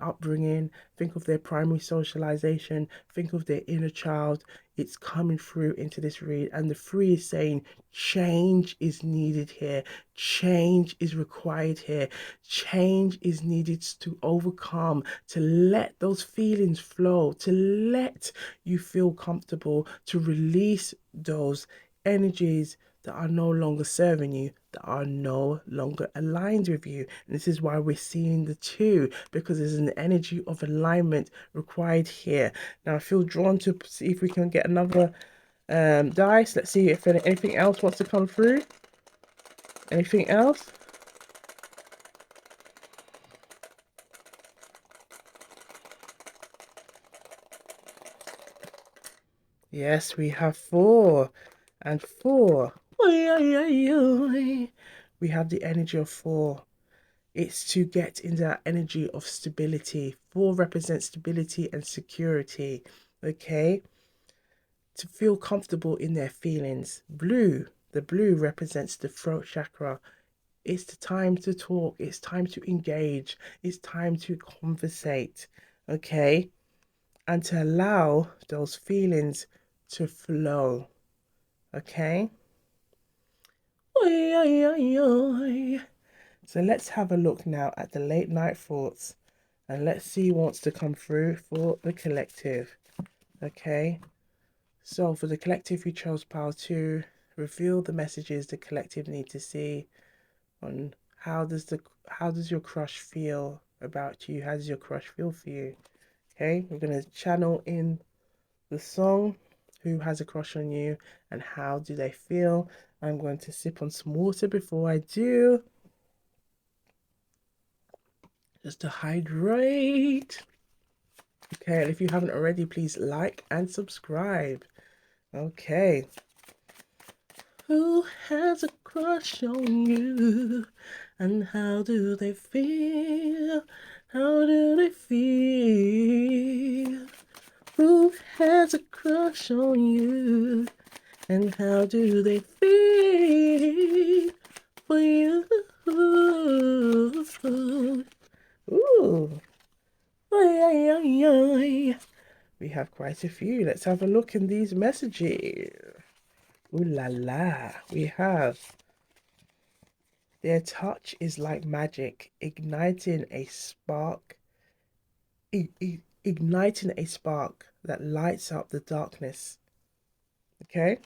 upbringing. Think of their primary socialization. Think of their inner child. It's coming through into this read, and the three is saying change is needed here. Change is required here. Change is needed to overcome, to let those feelings flow, to let you feel comfortable, to release those energies that are no longer serving you, that are no longer aligned with you. And this is why we're seeing the two, because there's an energy of alignment required here. Now I feel drawn to see if we can get another dice. Let's see if anything else wants to come through. Anything else? Yes, we have four and four. We have the energy of four. It's to get in that energy of stability. Four represents stability and security. Okay? To feel comfortable in their feelings. The blue represents the throat chakra. It's the time to talk. It's time to engage. It's time to conversate. Okay? And to allow those feelings to flow. Okay? So let's have a look now at the late night thoughts, and let's see what wants to come through for the collective. Okay, so for the collective, we chose pile 2. Reveal the messages the collective need to see on how does your crush feel about you? How does your crush feel for you? Okay, we're gonna channel in the song, who has a crush on you and how do they feel. I'm going to sip on some water before I do, just to hydrate. Okay, and if you haven't already, please like and subscribe. Okay. Who has a crush on you? And how do they feel? How do they feel? Who has a crush on you? And how do they feel for you? Ooh. Ay, ay, ay. We have quite a few. Let's have a look in these messages. Ooh la la. We have their touch is like magic, igniting a spark that lights up the darkness. Okay?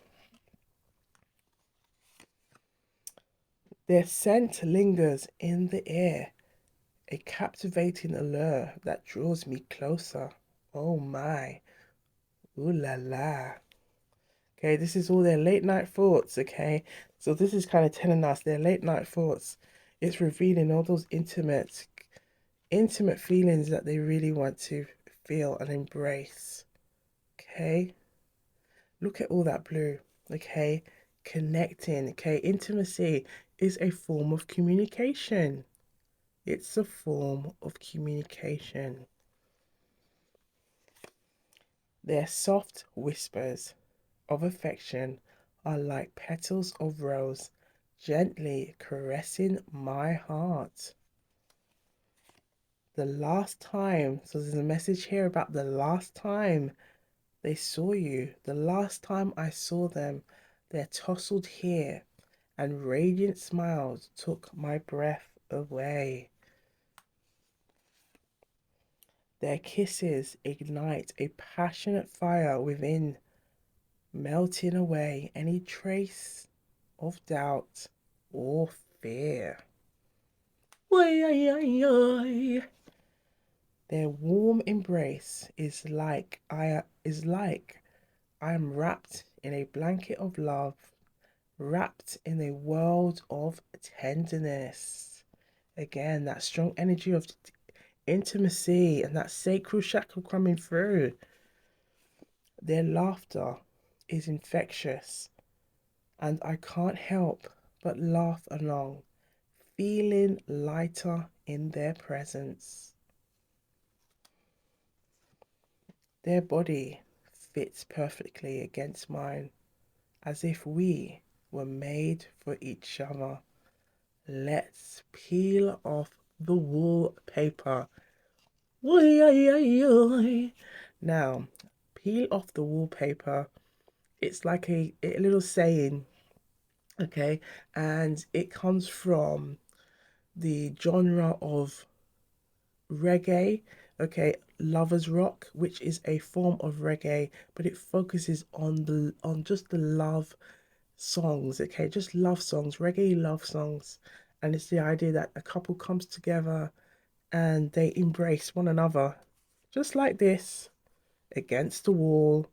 Their scent lingers in the air, a captivating allure that draws me closer. Oh my. Ooh la la. Okay, this is all their late night thoughts, okay? So this is kind of telling us their late night thoughts. It's revealing all those intimate feelings that they really want to feel and embrace. Okay? Look at all that blue. Okay? Connecting. Okay? Intimacy is a form of communication. It's a form of communication. Their soft whispers of affection are like petals of rose, gently caressing my heart. The last time, so there's a message here about the last time they saw you, the last time I saw them, their tousled hair and radiant smiles took my breath away. Their kisses ignite a passionate fire within, melting away any trace of doubt or fear. Their warm embrace is like I am wrapped in a blanket of love, wrapped in a world of tenderness. Again, that strong energy of intimacy and that sacral chakra coming through. Their laughter is infectious, and I can't help but laugh along, feeling lighter in their presence. Their body fits perfectly against mine, as if we were made for each other. Let's peel off the wallpaper. Now, peel off the wallpaper. It's like a little saying, okay? And it comes from the genre of reggae, okay, lovers rock, which is a form of reggae, but it focuses on just the love songs, okay, just love songs, reggae love songs. And it's the idea that a couple comes together and they embrace one another, just like this, against the wall,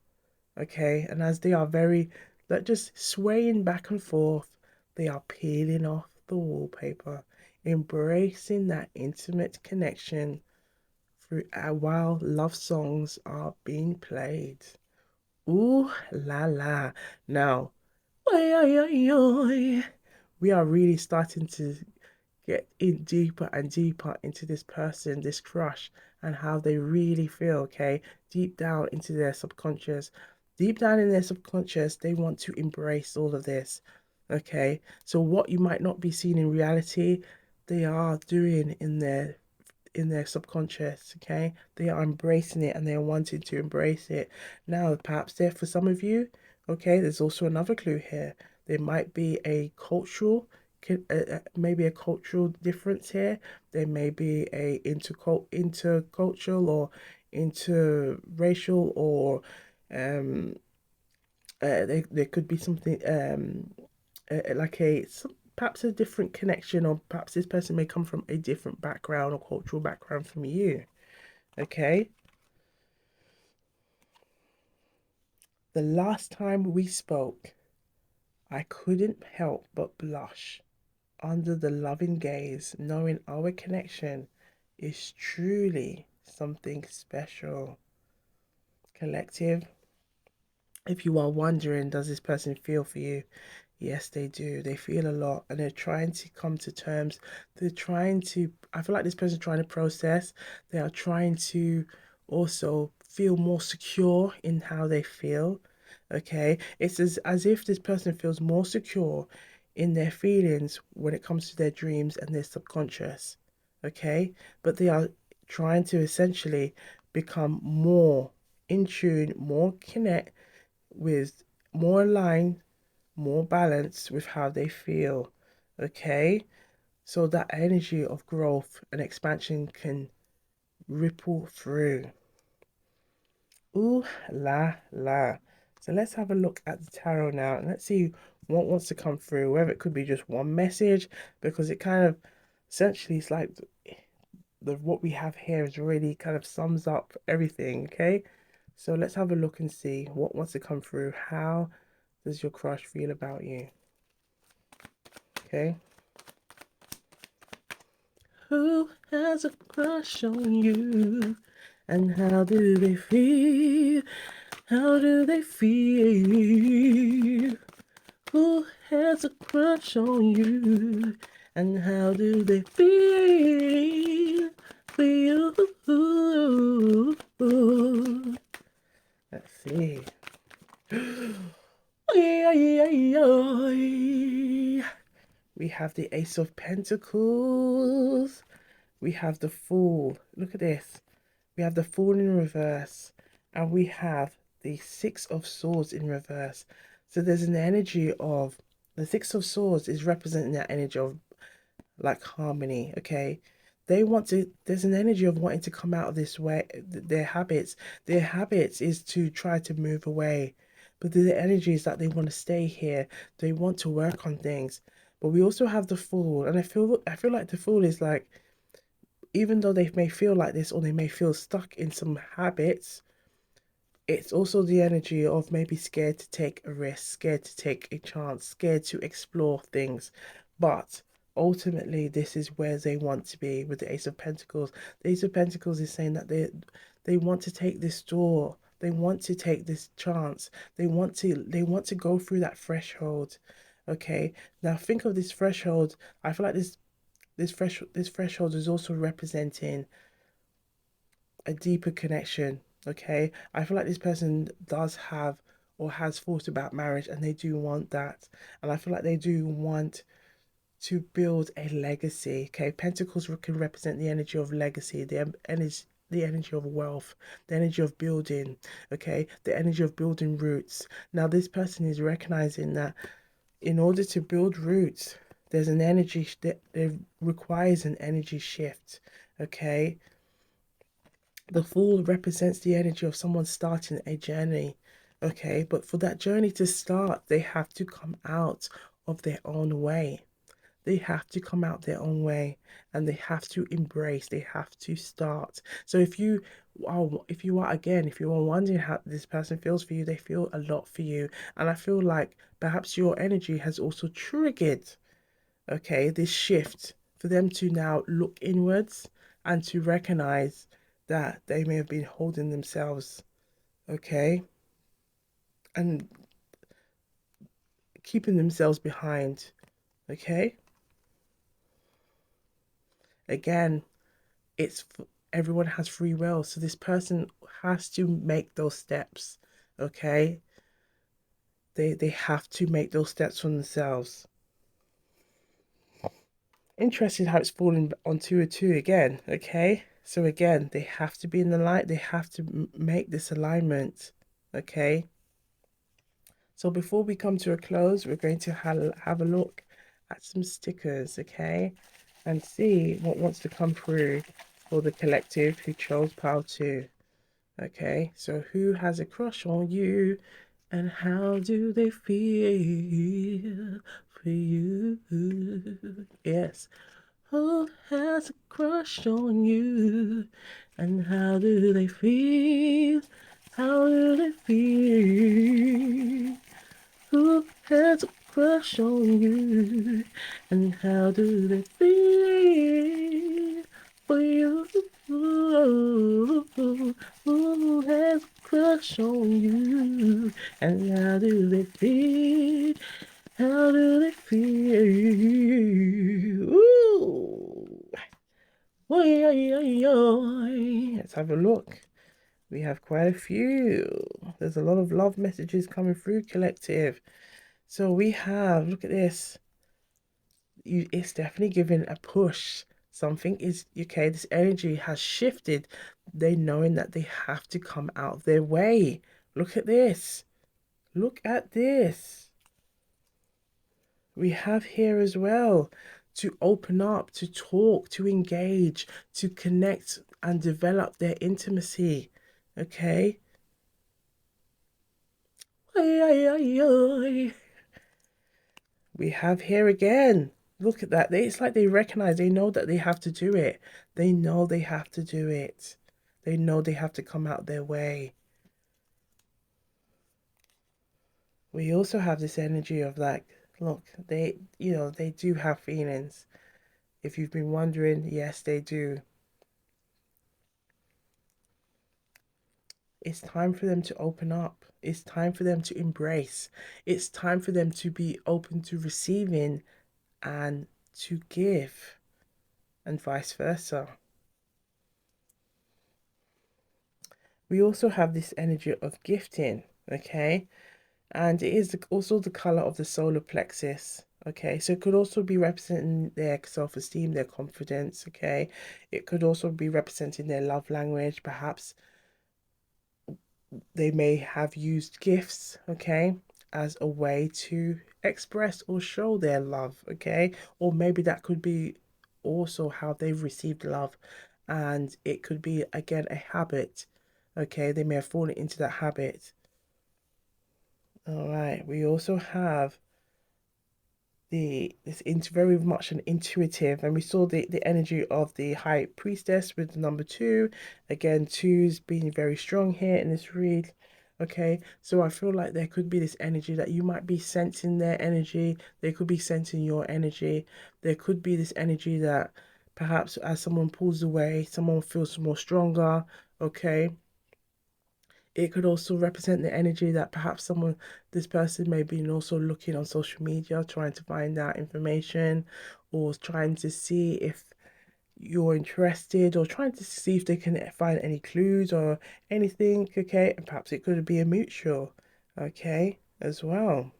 okay, and as they are very, like, just swaying back and forth, they are peeling off the wallpaper, embracing that intimate connection through while love songs are being played. Ooh la la. Now, oi, oi, oi, oi, we are really starting to get in deeper and deeper into this person, this crush, and how they really feel, okay? Deep down into their subconscious. Deep down in their subconscious, they want to embrace all of this, okay? So what you might not be seeing in reality, they are doing in their subconscious, okay? They are embracing it and they are wanting to embrace it. Now, perhaps there for some of you, okay, there's also another clue here. There might be a cultural, maybe a cultural difference here. There may be a intercultural or interracial or um there could be something like perhaps a different connection, or perhaps this person may come from a different background or cultural background from you. Okay, the last time we spoke, I couldn't help but blush under the loving gaze, knowing our connection is truly something special. Collective, if you are wondering, does this person feel for you? Yes, they do. They feel a lot and they're trying to come to terms. They're trying to, I feel like this person's trying to process. They are trying to also feel more secure in how they feel. Okay. It's as if this person feels more secure in their feelings when it comes to their dreams and their subconscious. Okay. But they are trying to essentially become more in tune, more connect with, more aligned, more balanced with how they feel. Okay, so that energy of growth and expansion can ripple through. Ooh la la. So let's have a look at the tarot now and let's see what wants to come through, whether it could be just one message, because it kind of essentially it's like the what we have here is really kind of sums up everything. Okay, so let's have a look and see what wants to come through. How does your crush feel about you? Okay. Who has a crush on you? And how do they feel? How do they feel? Who has a crush on you? And how do they feel? Feel. Let's see. We have the Ace of Pentacles. We have the Fool. Look at this. We have the Fool in reverse. And we have the Six of Swords in reverse. So there's an energy of, the Six of Swords is representing that energy of like harmony, okay? They want to, there's an energy of wanting to come out of this way, their habits. Their habits is to try to move away. But the energy is that they want to stay here. They want to work on things. But we also have the Fool. And I feel like the Fool is like, even though they may feel like this or they may feel stuck in some habits, it's also the energy of maybe scared to take a risk, scared to take a chance, scared to explore things. But ultimately, this is where they want to be with the Ace of Pentacles. The Ace of Pentacles is saying that they want to take this door. They want to take this chance. They want to go through that threshold. Okay. Now think of this threshold. I feel like this threshold is also representing a deeper connection. Okay, I feel like this person does have or has thought about marriage, and they do want that. And I feel like they do want to build a legacy. Okay, Pentacles can represent the energy of legacy, the energy of wealth, the energy of building, okay, the energy of building roots. Now, this person is recognizing that in order to build roots, there's an energy that requires an energy shift, okay. The Fool represents the energy of someone starting a journey, okay, but for that journey to start, they have to come out of their own way. They have to come out their own way, and they have to embrace, they have to start. So if you are wondering how this person feels for you, they feel a lot for you. And I feel like perhaps your energy has also triggered, okay, this shift for them to now look inwards and to recognize that they may have been holding themselves, okay, and keeping themselves behind, okay. Again, it's everyone has free will, so this person has to make those steps, okay. They have to make those steps for themselves. Interesting how it's falling on 2 or 2 again, okay. So again, they have to be in the light, they have to make this alignment, okay. So before we come to a close, we're going to have a look at some stickers, okay, and see what wants to come through for the collective who chose pile 2. Okay, so who has a crush on you and how do they feel for you? Yes, who has a crush on you and how do they feel? How do they feel? Who has a crush on you and how do they feel for you? Who has a crush on you and how do they feel? How do they feel? Ooh. Oy, oy, oy, oy. Let's have a look. We have quite a few. There's a lot of love messages coming through, collective. So we have, look at this. It's definitely giving a push. Something is, okay, this energy has shifted. They knowing that they have to come out of their way. Look at this. Look at this. We have here as well to open up, to talk, to engage, to connect and develop their intimacy. Okay? Ay, ay, ay, ay. We have here again. Look at that. It's like they recognize, they know that they have to do it. They know they have to do it. They know they have to come out their way. We also have this energy of like, look, they do have feelings. If you've been wondering, yes, they do. It's time for them to open up. It's time for them to embrace. It's time for them to be open to receiving and to give, and vice versa. We also have this energy of gifting, okay? And it is also the color of the solar plexus, okay? So it could also be representing their self-esteem, their confidence, okay? It could also be representing their love language. Perhaps they may have used gifts, okay, as a way to express or show their love, okay? Or maybe that could be also how they've received love, and it could be again a habit, okay? They may have fallen into that habit. All right, we also have it's very much an intuitive, and we saw the energy of the high priestess with the number 2. Again, 2's being very strong here in this read. Okay, so I feel like there could be this energy that you might be sensing their energy, they could be sensing your energy. There could be this energy that perhaps as someone pulls away, someone feels more stronger. Okay, it could also represent the energy that perhaps this person may be also looking on social media, trying to find out information, or trying to see if you're interested, or trying to see if they can find any clues or anything, okay? And perhaps it could be a mutual, okay, as well.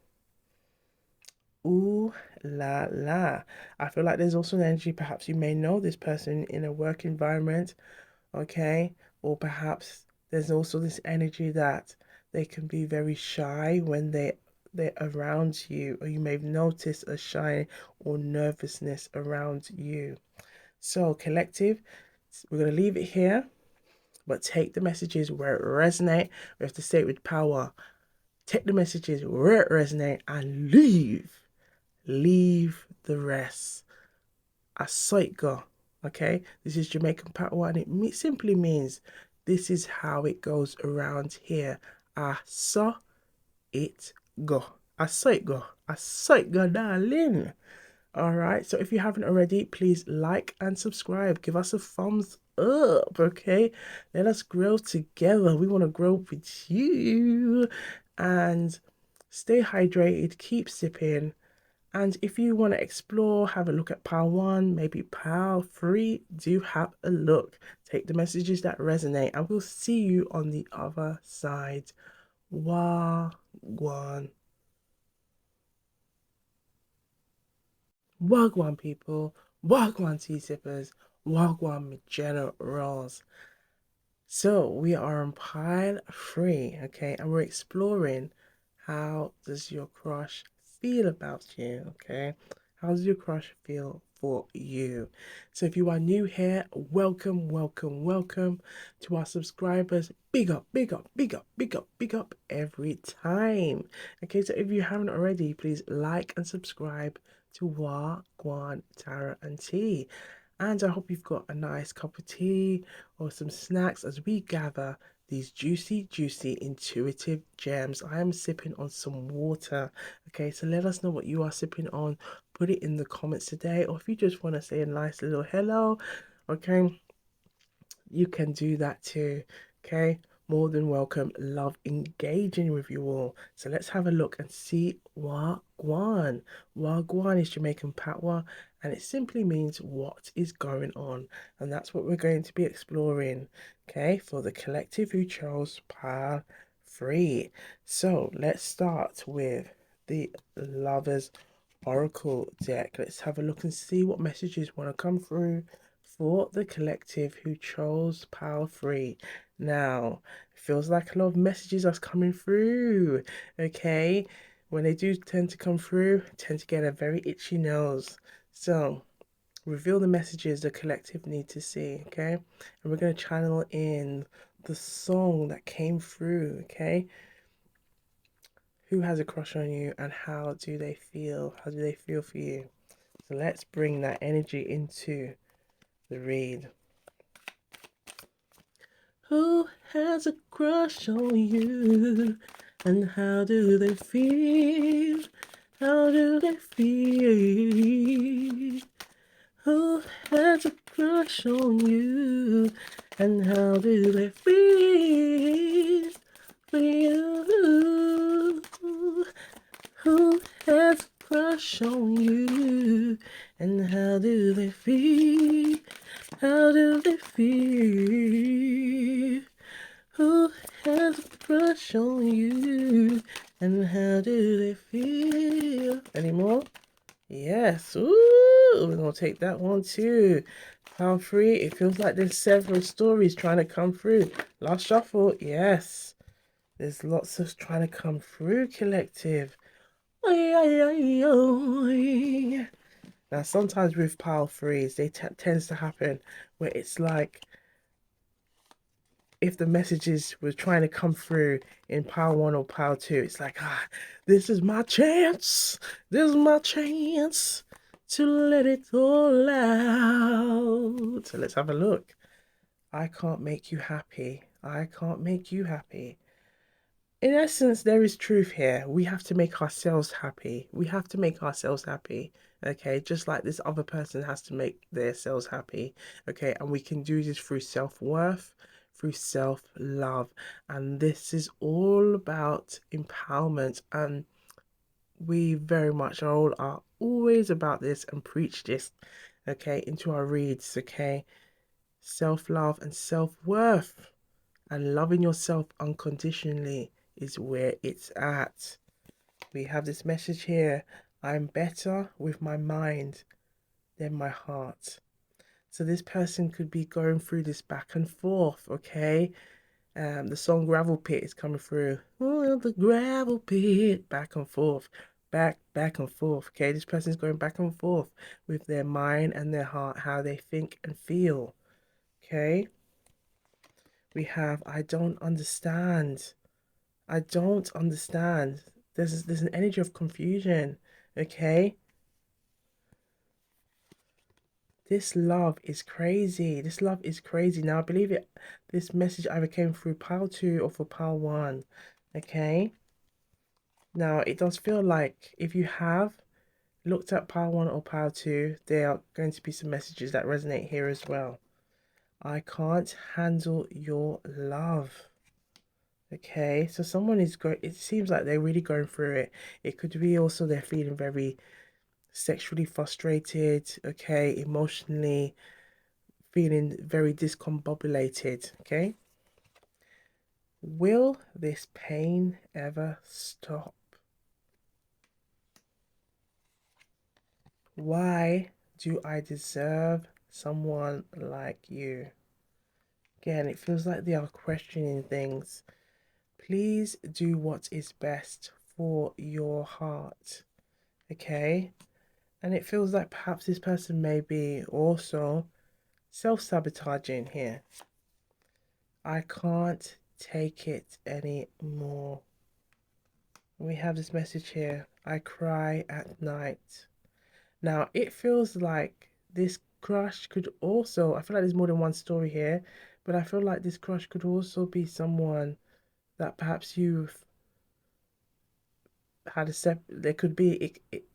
Ooh la la. I feel like there's also an energy, perhaps you may know this person in a work environment, okay? Or perhaps there's also this energy that they can be very shy when they're around you, or you may notice a shy or nervousness around you. So, collective, we're going to leave it here, but take the messages where it resonate. We have to say it with power. Take the messages where it resonate and leave the rest. I saw it go. Okay, this is Jamaican patois, and it simply means this is how it goes around here. I saw it go. I saw it go. I saw it go, darling. All right. So if you haven't already, please like and subscribe. Give us a thumbs up. Okay. Let us grow together. We want to grow with you. And stay hydrated. Keep sipping. And if you want to explore, have a look at Pile 1, maybe Pile 3, do have a look. Take the messages that resonate, and we'll see you on the other side. Wagwan. Wagwan, people. Wagwan, tea sippers. Wagwan, generals. So we are on pile 3, okay, and we're exploring how does your crush feel about you, okay? How does your crush feel for you? So if you are new here, welcome, welcome, welcome to our subscribers. Big up, big up, big up, big up, big up every time. Okay, so if you haven't already, please like and subscribe to Wa, Guan, Tara, and Tea. And I hope you've got a nice cup of tea or some snacks as we gather these juicy, juicy, intuitive gems. I am sipping on some water. Okay, so let us know what you are sipping on. Put it in the comments today, or if you just want to say a nice little hello, okay, you can do that too. Okay, more than welcome. Love engaging with you all. So let's have a look and see Wagwan. Wagwan is Jamaican patois, and it simply means what is going on, and that's what we're going to be exploring. Okay, for the collective who chose pile 3. So let's start with the lovers Oracle deck. Let's have a look and see what messages want to come through for the collective who chose Power 3. Now, it feels like a lot of messages are coming through. Okay, when they do tend to come through, I tend to get a very itchy nose. So, reveal the messages the collective need to see. Okay, and we're going to channel in the song that came through. Okay, who has a crush on you and how do they feel? How do they feel for you? So let's bring that energy into the read. Who has a crush on you? And how do they feel? How do they feel? Who has a crush on you? And how do they feel? For you? Who has a crush on you? And how do they feel? How do they feel? Who has a crush on you? And how do they feel? Any more? Yes. Ooh, we're gonna take that one too. Pound 3. It feels like there's several stories trying to come through. Last shuffle. Yes. There's lots of trying to come through, collective. Ay, ay, ay, ay. Now, sometimes with pile 3s, they tends to happen where it's like if the messages were trying to come through in pile 1 or pile 2, it's like, this is my chance. This is my chance to let it all out. So let's have a look. I can't make you happy. I can't make you happy. In essence, there is truth here. We have to make ourselves happy. We have to make ourselves happy. Okay, just like this other person has to make themselves happy. Okay, and we can do this through self-worth, through self-love. And this is all about empowerment. And we very much are always about this and preach this, okay, into our reads, okay? Self-love and self-worth and loving yourself unconditionally is where it's at. We have this message here. I'm better with my mind than my heart. So this person could be going through this back and forth, okay? The song Gravel Pit is coming through. Oh, the gravel pit, back and forth, back and forth. Okay, this person's going back and forth with their mind and their heart, how they think and feel. Okay, we have I don't understand. I don't understand. There's an energy of confusion. Okay, this love is crazy. This love is crazy. Now I believe it. This message either came through pile 2 or for pile 1. Okay. Now, it does feel like if you have looked at pile 1 or pile 2, there are going to be some messages that resonate here as well. I can't handle your love. Okay, so someone is going, it seems like they're really going through it. It could be also they're feeling very sexually frustrated, okay, emotionally, feeling very discombobulated, okay? Will this pain ever stop? Why do I deserve someone like you? Again, it feels like they are questioning things. Please do what is best for your heart. Okay? And it feels like perhaps this person may be also self-sabotaging here. I can't take it anymore. We have this message here. I cry at night. Now, it feels like this crush could also, I feel like there's more than one story here, but I feel like this crush could also be someone that perhaps you've had a there could be,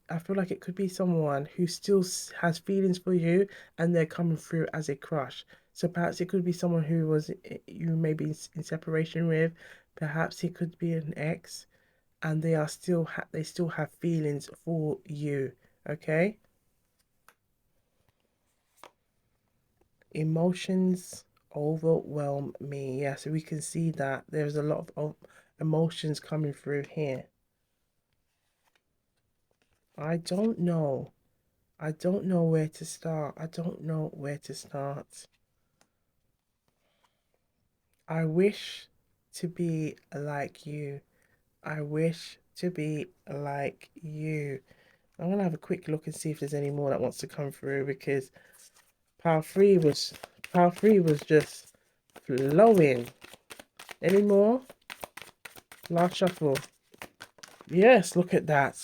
I feel like it could be someone who still has feelings for you and they're coming through as a crush. So perhaps it could be someone who was, you may be in separation with, perhaps it could be an ex and they are still, they still have feelings for you, okay? Emotions overwhelm me. Yeah, so we can see that there's a lot of emotions coming through here. I don't know. I don't know where to start. I don't know where to start. I wish to be like you. I wish to be like you. I'm going to have a quick look and see if there's any more that wants to come through because pile 3 was just flowing. Any more? Last shuffle. Yes, look at that.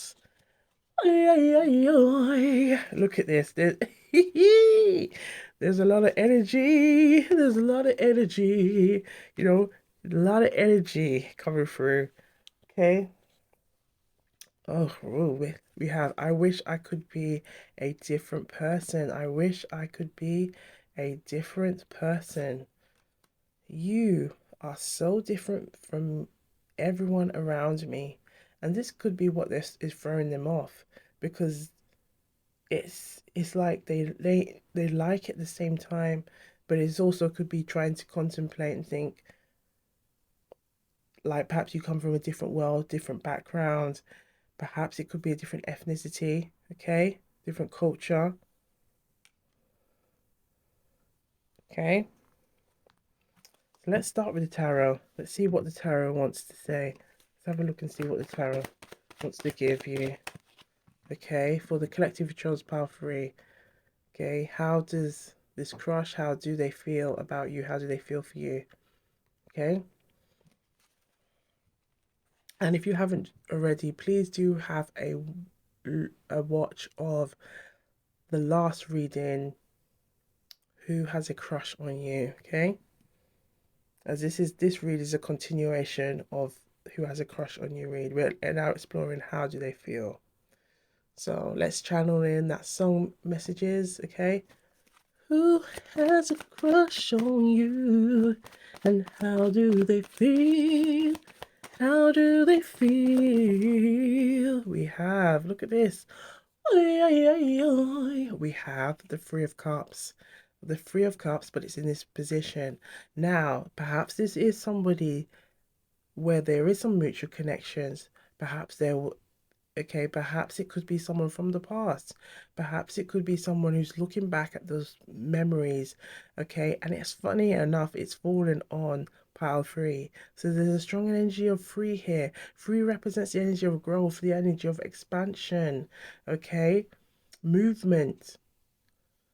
Look at this. There's a lot of energy. There's a lot of energy. You know, a lot of energy coming through. Okay. Oh, we have. I wish I could be a different person. I wish I could be a different person. You are so different from everyone around me. And this could be what this is throwing them off because it's like they like at the same time, but it's also could be trying to contemplate and think like perhaps you come from a different world, different background, perhaps it could be a different ethnicity, okay, different culture, okay. So let's start with the tarot. Let's see what the tarot wants to say. Let's have a look and see what the tarot wants to give you. Okay, for the collective chose pile 3. Okay, how does this crush, how do they feel about you? How do they feel for you? Okay. And if you haven't already, please do have a watch of the last reading, Who Has a Crush on You, okay? As this read is a continuation of Who Has a Crush on You read. We're now exploring how do they feel. So let's channel in that song messages, okay? Who has a crush on you? And how do they feel? How do they feel? We have, look at this. We have the Three of Cups. The Three of Cups, but it's in this position. Now, perhaps this is somebody where there is some mutual connections. Perhaps there Okay, perhaps it could be someone from the past. Perhaps it could be someone who's looking back at those memories. Okay, and it's funny enough, it's fallen on pile three. So there's a strong energy of three here. Three represents the energy of growth, the energy of expansion. Okay, movement.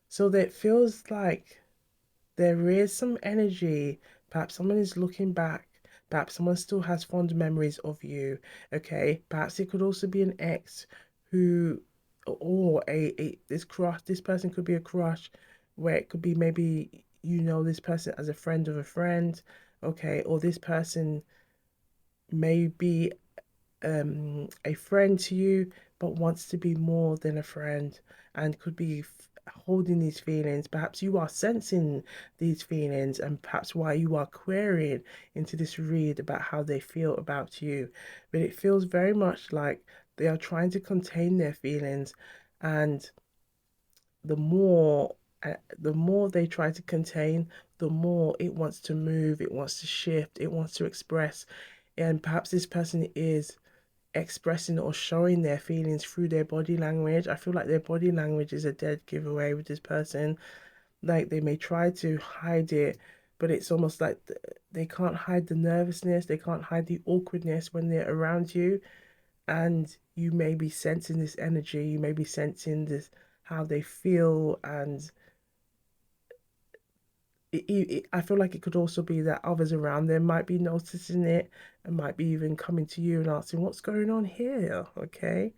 So that it feels like there is some energy. Perhaps someone is looking back. Perhaps someone still has fond memories of you. Okay. Perhaps it could also be an ex who, or this crush. This person could be a crush, where it could be maybe this person as a friend of a friend. Okay. Or this person may be a friend to you, but wants to be more than a friend and could be holding these feelings. Perhaps you are sensing these feelings, and perhaps why you are querying into this read about how they feel about you. But it feels very much like they are trying to contain their feelings, and the more the more they try to contain, the more it wants to move, it wants to shift, it wants to express. And perhaps this person is expressing or showing their feelings through their body language. I feel like their body language is a dead giveaway with this person. Like they may try to hide it, but it's almost like they can't hide the nervousness, they can't hide the awkwardness when they're around you. And you may be sensing this energy, you may be sensing this, how they feel. And I feel like it could also be that others around them might be noticing it and might be even coming to you and asking, what's going on here? Okay.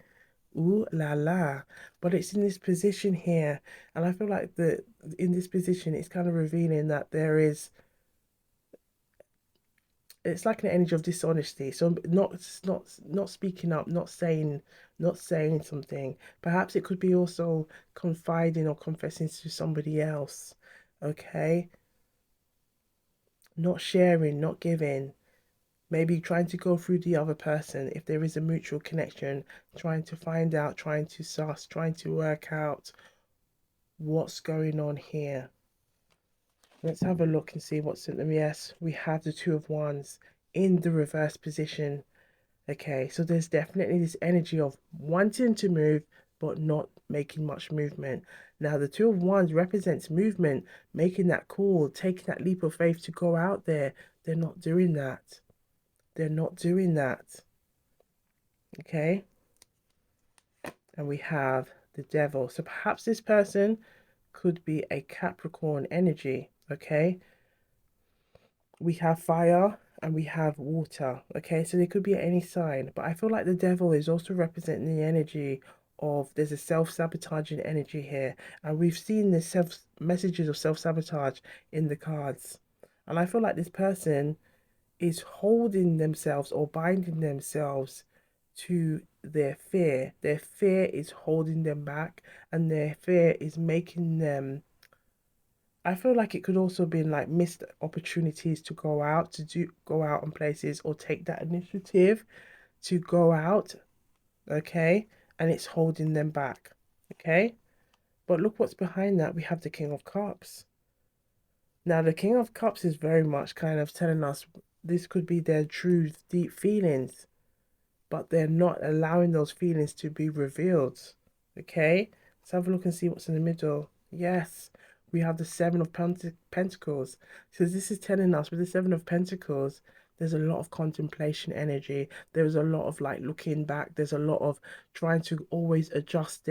Ooh la la. But it's in this position here. And I feel like in this position, it's kind of revealing that it's like an energy of dishonesty. So not speaking up, not saying something. Perhaps it could be also confiding or confessing to somebody else. Okay? Not sharing, not giving. Maybe trying to go through the other person if there is a mutual connection, trying to find out, trying to suss, trying to work out what's going on here. Let's have a look and see what's in them. Yes, we have the Two of Wands in the reverse position. Okay, so there's definitely this energy of wanting to move but not making much movement. Now, the Two of Wands represents movement, making that call, taking that leap of faith to go out there. They're not doing that. They're not doing that. Okay, and we have the Devil. So perhaps this person could be a Capricorn energy. Okay, we have fire and we have water. Okay, so they could be any sign, but I feel like the Devil is also representing the energy of, there's a self-sabotaging energy here, and we've seen the self messages of self-sabotage in the cards. And I feel like this person is holding themselves or binding themselves to their fear. Their fear is holding them back, and their fear is making them. I feel like it could also be like missed opportunities to go out on places or take that initiative to go out, okay? And it's holding them back, okay? But look what's behind that. We have the King of Cups. Now, the King of Cups is very much kind of telling us this could be their true deep feelings, but they're not allowing those feelings to be revealed, okay? Let's have a look and see what's in the middle. Yes, we have the Seven of Pentacles. So this is telling us with the Seven of Pentacles, there's a lot of contemplation energy. There's a lot of like looking back. There's a lot of trying to always adjust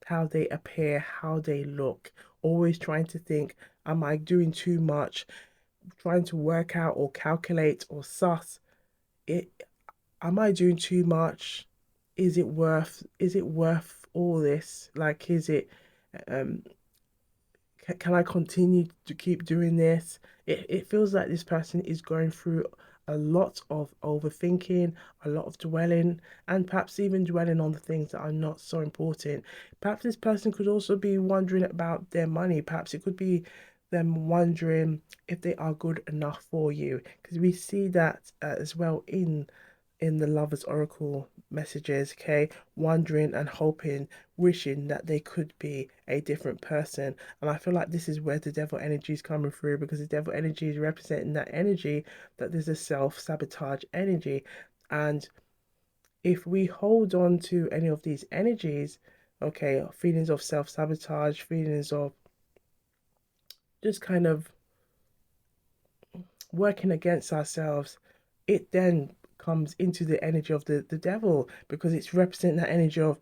how they appear, how they look. Always trying to think, am I doing too much? Trying to work out or calculate or suss it. Am I doing too much? Is it worth all this? Like, is it um can I continue to keep doing this? It feels like this person is going through a lot of overthinking, a lot of dwelling, and perhaps even dwelling on the things that are not so important. Perhaps this person could also be wondering about their money. Perhaps it could be them wondering if they are good enough for you, because we see that as well in the Lover's Oracle messages, okay? Wondering and hoping, wishing that they could be a different person. And I feel like this is where the devil energy is coming through, because the devil energy is representing that energy, that there's a self-sabotage energy. And if we hold on to any of these energies, okay, feelings of self-sabotage, feelings of just kind of working against ourselves, it then comes into the energy of the devil, because it's representing that energy of,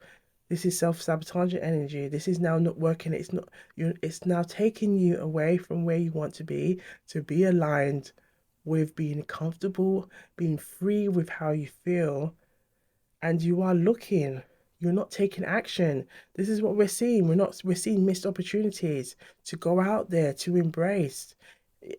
this is self-sabotaging energy. This is now not working. It's not you. It's now taking you away from where you want to be aligned with being comfortable, being free with how you feel, and you are looking, you're not taking action. This is what we're seeing. We're seeing missed opportunities to go out there, to embrace.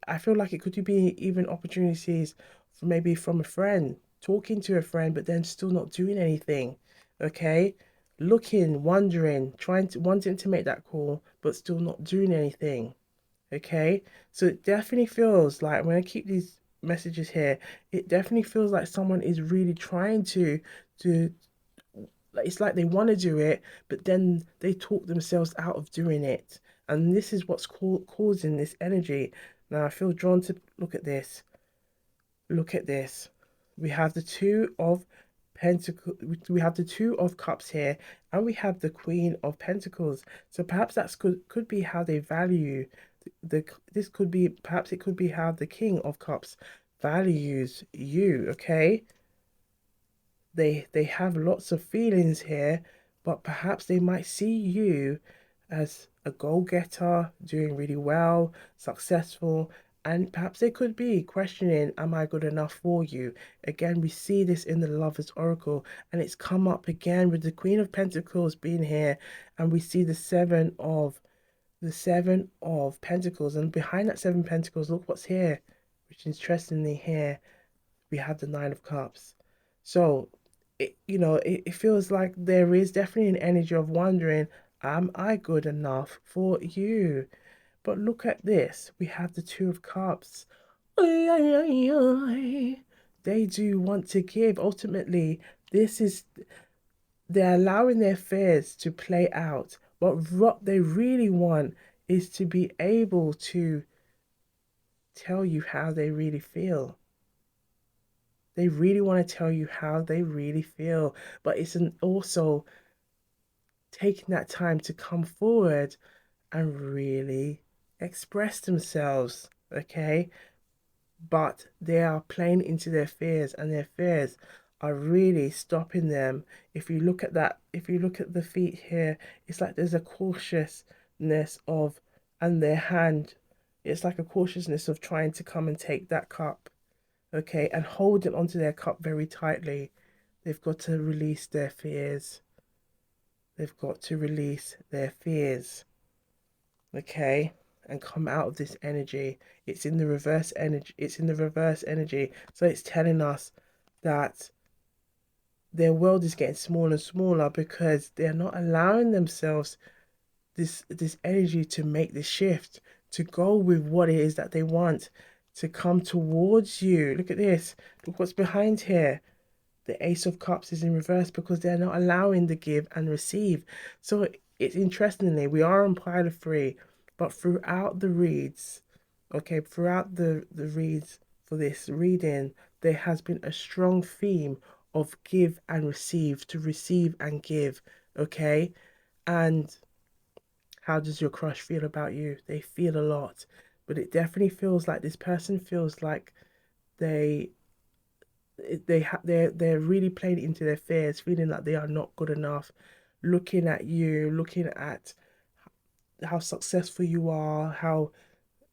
I feel like it could be even opportunities for maybe from a friend, talking to a friend, but then still not doing anything. Okay? Looking, wondering, wanting to make that call, but still not doing anything. Okay? So it definitely feels like, when I keep these messages here, it definitely feels like someone is really trying to like, it's like they want to do it, but then they talk themselves out of doing it. And this is what's causing this energy. Now I feel drawn to look at this. Look at this. We have the two of pentacles, we have the two of cups here, and we have the queen of pentacles. So perhaps that's could be how they value the this could be, perhaps it could be how the king of cups values you, okay? They have lots of feelings here, but perhaps they might see you as a goal-getter, doing really well, successful, and perhaps they could be questioning, am I good enough for you? Again, we see this in the Lover's Oracle, and it's come up again with the Queen of Pentacles being here, and we see the Seven of Pentacles, and behind that Seven Pentacles, look what's here, which interestingly here we have the Nine of Cups. So it feels like there is definitely an energy of wondering, am I good enough for you? But look at this. We have the Two of Cups. They do want to give. Ultimately, this is, they're allowing their fears to play out. But what they really want is to be able to tell you how they really feel. They really want to tell you how they really feel. But it's also taking that time to come forward and really express themselves, okay? But they are playing into their fears, and their fears are really stopping them. If you look at that, if you look at the feet here, it's like there's a cautiousness of, and their hand, it's like a cautiousness of trying to come and take that cup, okay, and holding onto their cup very tightly. They've got to release their fears. They've got to release their fears, okay, and come out of this energy. It's in the reverse energy. It's in the reverse energy. So it's telling us that their world is getting smaller and smaller, because they're not allowing themselves this energy to make this shift, to go with what it is that they want, to come towards you. Look at this. Look what's behind here. The Ace of Cups is in reverse, because they're not allowing the give and receive. So it's interestingly, we are on pile of three, but throughout the reads, okay, throughout the reads for this reading, there has been a strong theme of give and receive, to receive and give, okay? And how does your crush feel about you? They feel a lot, but it definitely feels like this person feels like they they're really playing into their fears, feeling like they are not good enough, looking at you, looking at how successful you are, how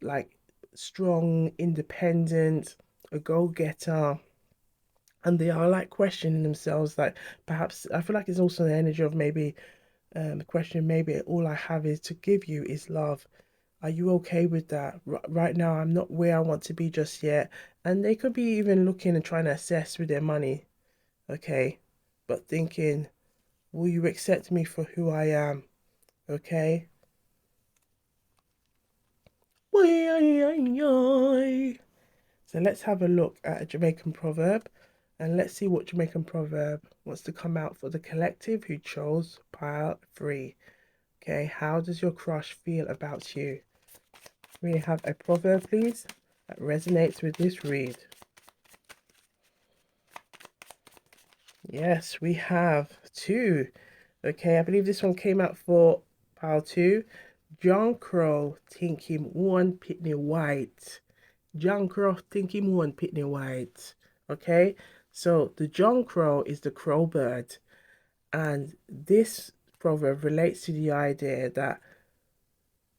like strong, independent, a go-getter, and they are like questioning themselves, like, perhaps I feel like it's also the energy of maybe the question, maybe all I have is to give you is love. Are you okay with that? Right now, I'm not where I want to be just yet. And they could be even looking and trying to assess with their money, okay? But thinking, will you accept me for who I am, okay? So let's have a look at a Jamaican proverb. And let's see what Jamaican proverb wants to come out for the collective who chose pile 3. Okay, how does your crush feel about you? We have a proverb, please, that resonates with this read. Yes, we have 2. Okay, I believe this one came out for pile 2. John Crow think him one pitney white. John Crow think him one pitney white. Okay, so the John Crow is the crow bird, and this proverb relates to the idea that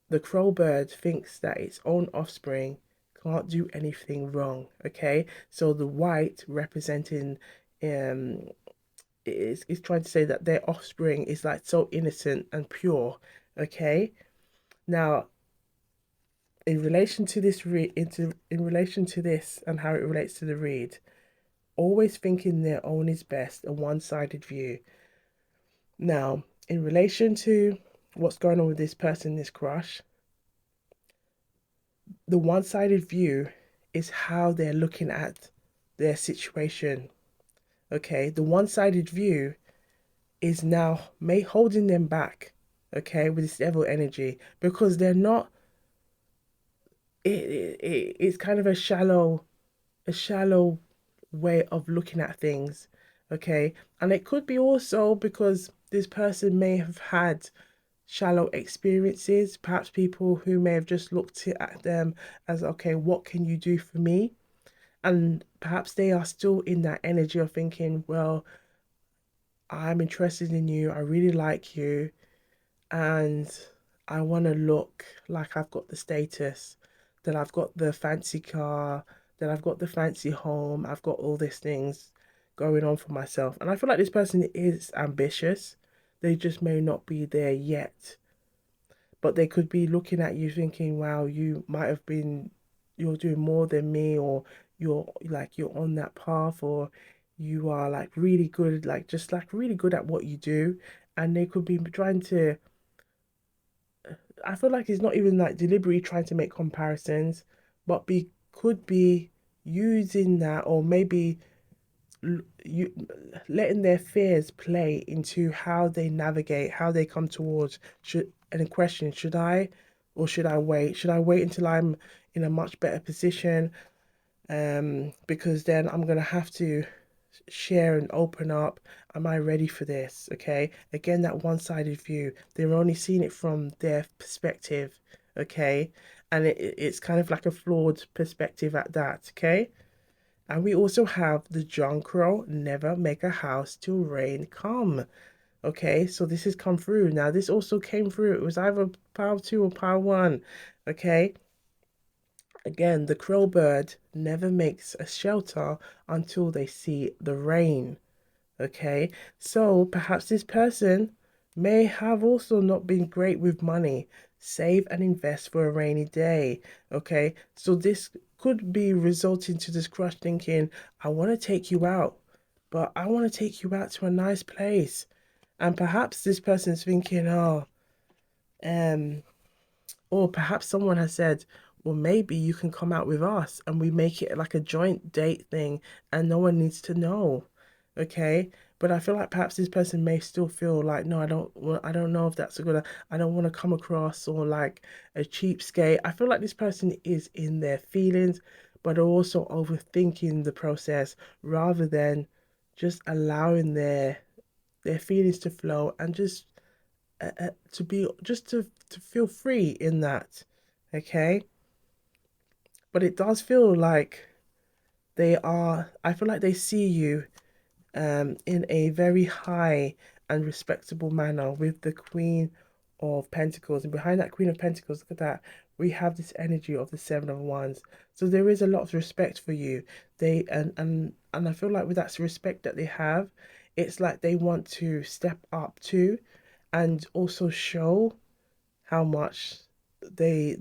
the crow bird thinks that its own offspring can't do anything wrong. Okay, so the white representing is trying to say that their offspring is like so innocent and pure. Okay, now in relation to this in relation to this and how it relates to the read, always thinking their own is best, a one-sided view. Now, in relation to what's going on with this person, this crush, the one-sided view is how they're looking at their situation. Okay, the one-sided view is now may holding them back. Okay, with this devil energy, because they're not. It's kind of a shallow way of looking at things. Okay, and it could be also because this person may have had shallow experiences, perhaps people who may have just looked at them as, okay, what can you do for me? And perhaps they are still in that energy of thinking, well, I'm interested in you, I really like you, and I want to look like I've got the status, that I've got the fancy car, that I've got the fancy home, I've got all these things going on for myself. And I feel like this person is ambitious. They just may not be there yet, but they could be looking at you thinking, wow, you might have been, you're doing more than me, or you're on that path, or you are like really good, like just like really good at what you do. And they could be trying to, I feel like it's not even like deliberately trying to make comparisons, but be could be using that, or maybe you letting their fears play into how they navigate, how they come towards should any question, should I or should I wait? Should I wait until I'm in a much better position? Because then I'm gonna have to share and open up. Am I ready for this? Okay. Again, that one-sided view. They're only seeing it from their perspective. Okay. And it's kind of like a flawed perspective at that. Okay. And we also have the John Crow, never make a house till rain come. Okay, so this has come through. Now, this also came through. It was either pile 2 or pile 1. Okay, again, the crow bird never makes a shelter until they see the rain. Okay, so perhaps this person may have also not been great with money. Save and invest for a rainy day. Okay, so this could be resulting to this crush thinking, I want to take you out, but I want to take you out to a nice place. And perhaps this person's thinking, oh, um, or perhaps someone has said, well, maybe you can come out with us and we make it like a joint date thing and no one needs to know. Okay. But I feel like perhaps this person may still feel like, no, I don't, well, I don't know if that's a good, I don't want to come across or like a cheapskate. I feel like this person is in their feelings, but are also overthinking the process rather than just allowing their feelings to flow and just to be just to feel free in that. Okay, but it does feel like I feel like they see you in a very high and respectable manner with the Queen of Pentacles, and behind that Queen of Pentacles, look at that, we have this energy of the Seven of Wands. So there is a lot of respect for you. They and I feel like with that respect that they have, it's like they want to step up too, and also show how much they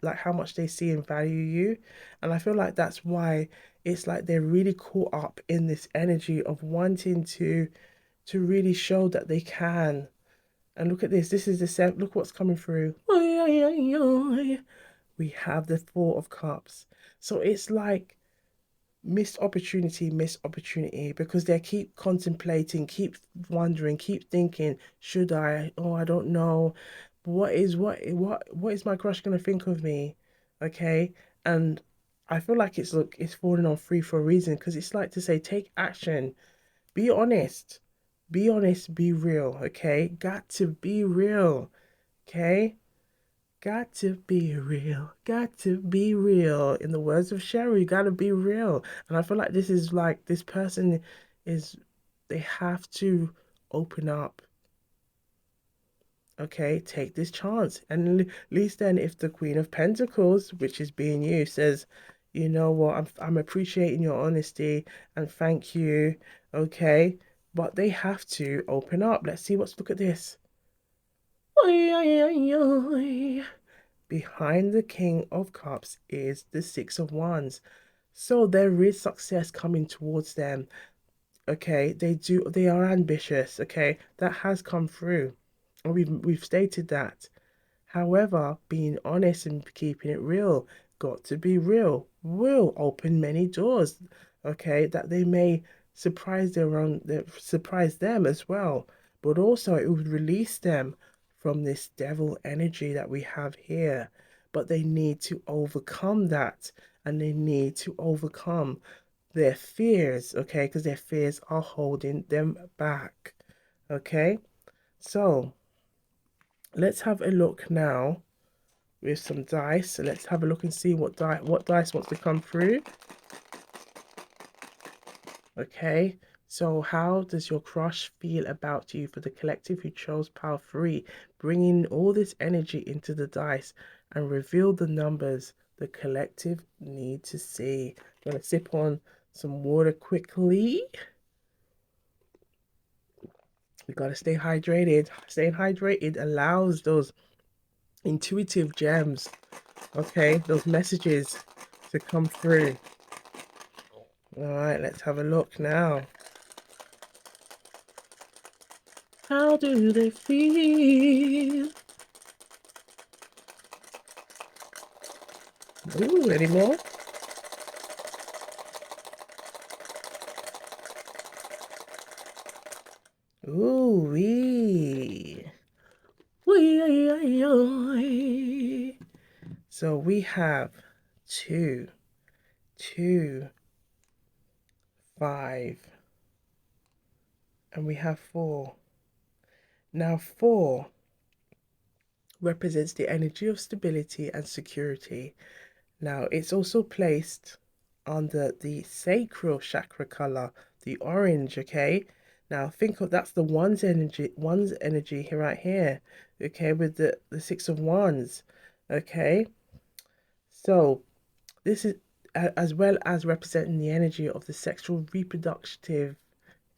like how much they see and value you. And I feel like that's why it's like they're really caught up in this energy of wanting to really show that they can. And look at this, this is the seven, look what's coming through. We have the Four of Cups. So it's like missed opportunity, because they keep contemplating, keep wondering, keep thinking, should I? Oh, I don't know. What is my crush gonna think of me? Okay. And I feel like it's falling on free for a reason, because it's like to say, take action, be honest, be real, okay? Got to be real, okay? Got to be real. Got to be real. In the words of Sherry, you gotta be real. And I feel like this is like this person is they have to open up. Okay, take this chance. And at least then if the Queen of Pentacles, which is being you, says, you know what, I'm appreciating your honesty and thank you. Okay. But they have to open up. Let's look at this. Oi, oi, oi, oi. Behind the King of Cups is the Six of Wands. So there is success coming towards them. Okay, they are ambitious. Okay, that has come through. And we've stated that. However, being honest and keeping it real, got to be real, will open many doors. Okay, that they may surprise them as well. But also it would release them from this devil energy that we have here. But they need to overcome that, and they need to overcome their fears, okay? Because their fears are holding them back. Okay? So let's have a look now with some dice. So let's have a look and see what dice wants to come through. Okay, so how does your crush feel about you? For the collective who chose power 3, bringing all this energy into the dice and reveal the numbers the collective need to see. I'm gonna sip on some water quickly. We gotta stay hydrated. Staying hydrated allows those intuitive gems, okay, those messages to come through. All right, let's have a look now. How do they feel? Ooh, any more? Ooh, wee. Wee. So we have 2, 2, 5, and we have 4. Now 4 represents the energy of stability and security. Now it's also placed under the sacral chakra color, the orange, okay? Now think of that's the one's energy here right here, okay, with the Six of Wands, okay? So this is as well as representing the energy of the sexual reproductive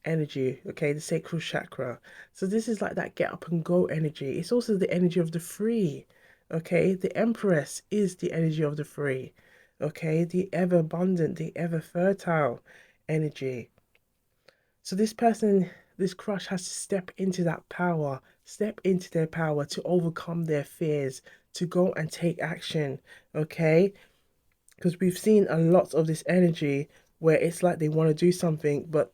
energy, okay, the sacral chakra. So this is like that get up and go energy. It's also the energy of the free, okay? The Empress is the energy of the free, okay? The ever abundant, the ever fertile energy. So this crush has to step into that power, step into their power to overcome their fears, to go and take action, okay? Because we've seen a lot of this energy where it's like they want to do something, but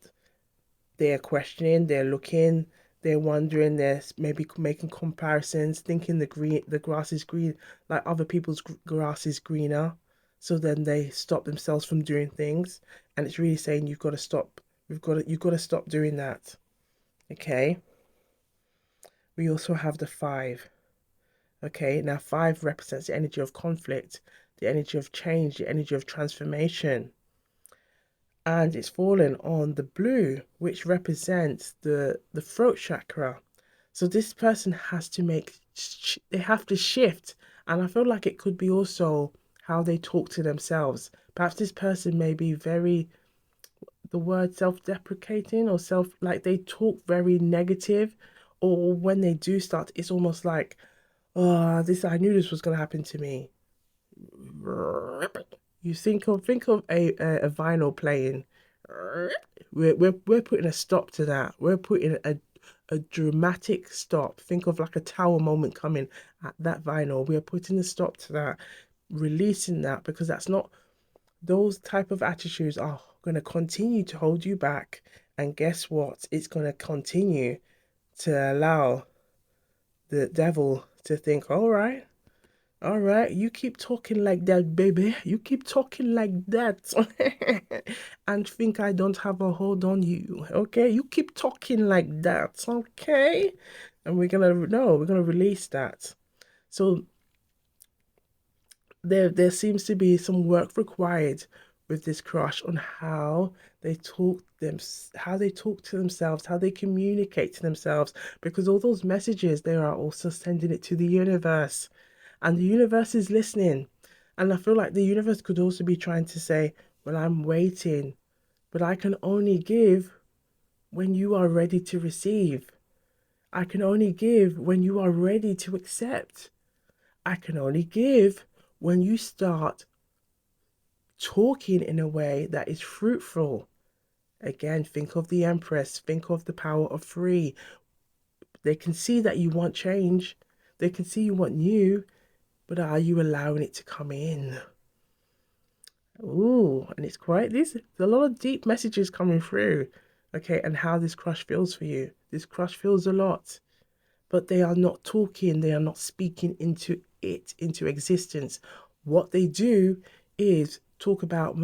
they're questioning, they're looking, they're wondering, they're maybe making comparisons, thinking the grass is green, like other people's grass is greener. So then they stop themselves from doing things, and it's really saying you've got to stop. You've got to stop doing that. Okay. We also have the 5. Okay. Now 5 represents the energy of conflict, the energy of change, the energy of transformation, and it's fallen on the blue, which represents the throat chakra. So this person has to they have to shift, and I feel like it could be also how they talk to themselves. Perhaps this person may be very, the word self-deprecating, or like they talk very negative, or when they do start, it's almost like, oh, this I knew this was going to happen to me. You think of a vinyl playing. We're putting a stop to that. We're putting a dramatic stop. Think of like a tower moment coming at that vinyl. We are putting a stop to that, releasing that, because those type of attitudes are going to continue to hold you back. And guess what? It's going to continue to allow the devil to think, all right, you keep talking like that, baby. You keep talking like that. And think I don't have a hold on you. Okay? You keep talking like that. Okay? And we're gonna release that. So there seems to be some work required with this crush on how they talk to themselves, how they communicate to themselves, because all those messages they are also sending it to the universe, and the universe is listening. And I feel like the universe could also be trying to say, well, I'm waiting, but I can only give when you are ready to receive. I can only give when you are ready to accept. I can only give when you start talking in a way that is fruitful. Again, think of the Empress, think of the power of three. They can see that you want change, they can see you want new, but are you allowing it to come in? Ooh, and it's quite this. There's a lot of deep messages coming through. Okay, and how this crush feels for you. This crush feels a lot, but they are not talking, they are not speaking into it, into existence. What they do is talk about,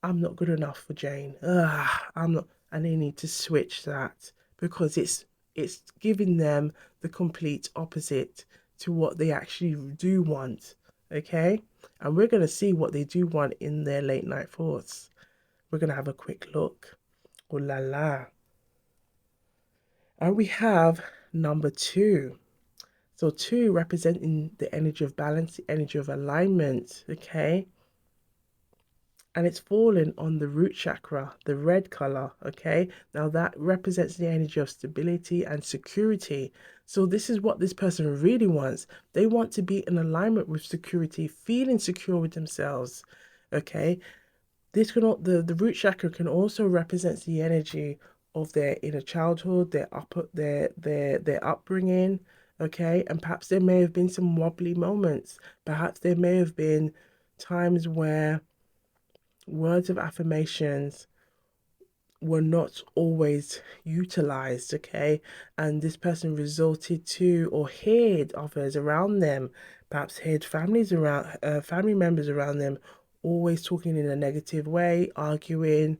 I'm not good enough for Jane. I'm not, and they need to switch that because it's giving them the complete opposite to what they actually do want. Okay? And we're gonna see what they do want in their late night thoughts. We're gonna have a quick look. Oh la la. And we have number two. So two representing the energy of balance, the energy of alignment. Okay? And it's fallen on the root chakra, the red color. Okay, now that represents the energy of stability and security. So this is what this person really wants. They want to be in alignment with security, feeling secure with themselves. Okay, this can the root chakra can also represent the energy of their inner childhood, their upbringing. Okay, and perhaps there may have been some wobbly moments. Perhaps there may have been times where words of affirmations were not always utilized, okay? And this person resorted to or heard others around them, perhaps heard family members around them, always talking in a negative way, arguing,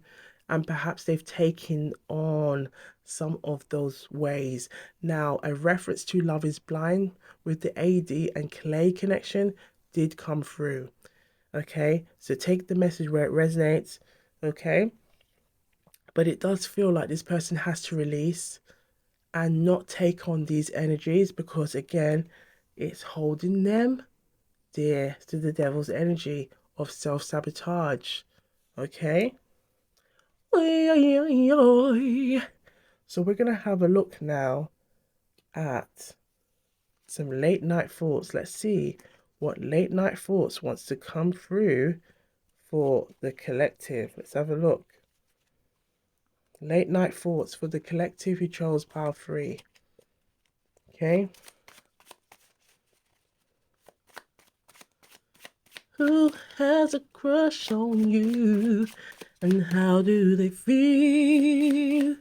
and perhaps they've taken on some of those ways. Now, a reference to Love is Blind with the AD and Clay connection did come through. Okay, so take the message where it resonates. Okay, but it does feel like this person has to release and not take on these energies because, again, it's holding them dear to the devil's energy of self sabotage. Okay, so we're gonna have a look now at some late night thoughts. Let's see what late night thoughts wants to come through for the collective. Let's have a look. Late night thoughts for the collective who chose pile 3. Okay. Who has a crush on you? And how do they feel?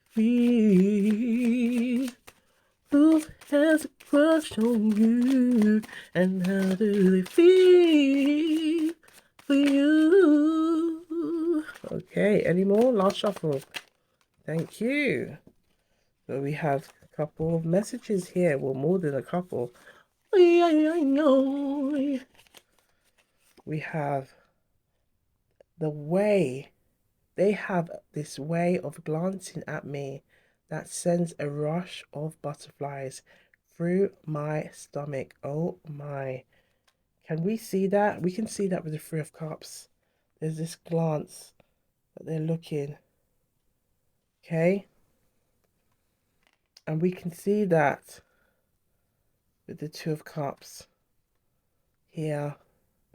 Feel. Who has a crush on you? And how do they feel for you? Okay, any more? Last shuffle. Thank you. So we have a couple of messages here. Well, more than a couple. We have the way. They have this way of glancing at me that sends a rush of butterflies through my stomach. Oh my. Can we see that? We can see that with the Three of Cups. There's this glance that they're looking. Okay? And we can see that with the Two of Cups here.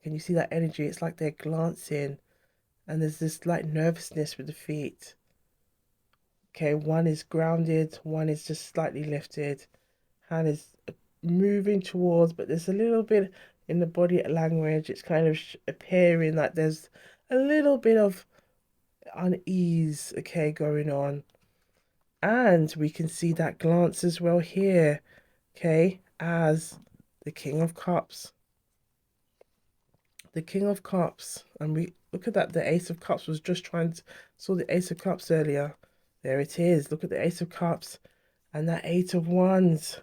Can you see that energy? It's like they're glancing and there's this like nervousness with the feet. Okay, one is grounded, one is just slightly lifted. Hand is moving towards, but there's a little bit in the body language. It's kind of appearing like there's a little bit of unease, okay, going on. And we can see that glance as well here, okay, as the King of Cups. The King of Cups. And we look at that. The Ace of Cups was just trying to saw the Ace of Cups earlier. There it is. Look at the Ace of Cups and that Eight of Wands.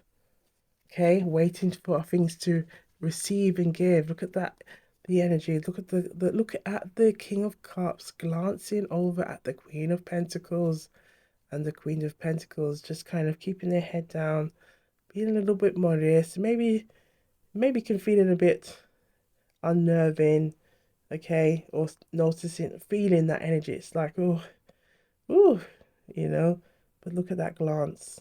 Okay, waiting for things to receive and give. Look at that, the energy. Look at the look at the King of Cups glancing over at the Queen of Pentacles and the Queen of Pentacles, just kind of keeping their head down, being a little bit modest, maybe can feel it a bit unnerving, okay, or noticing, feeling that energy. It's like, oh, ooh, you know, but look at that glance.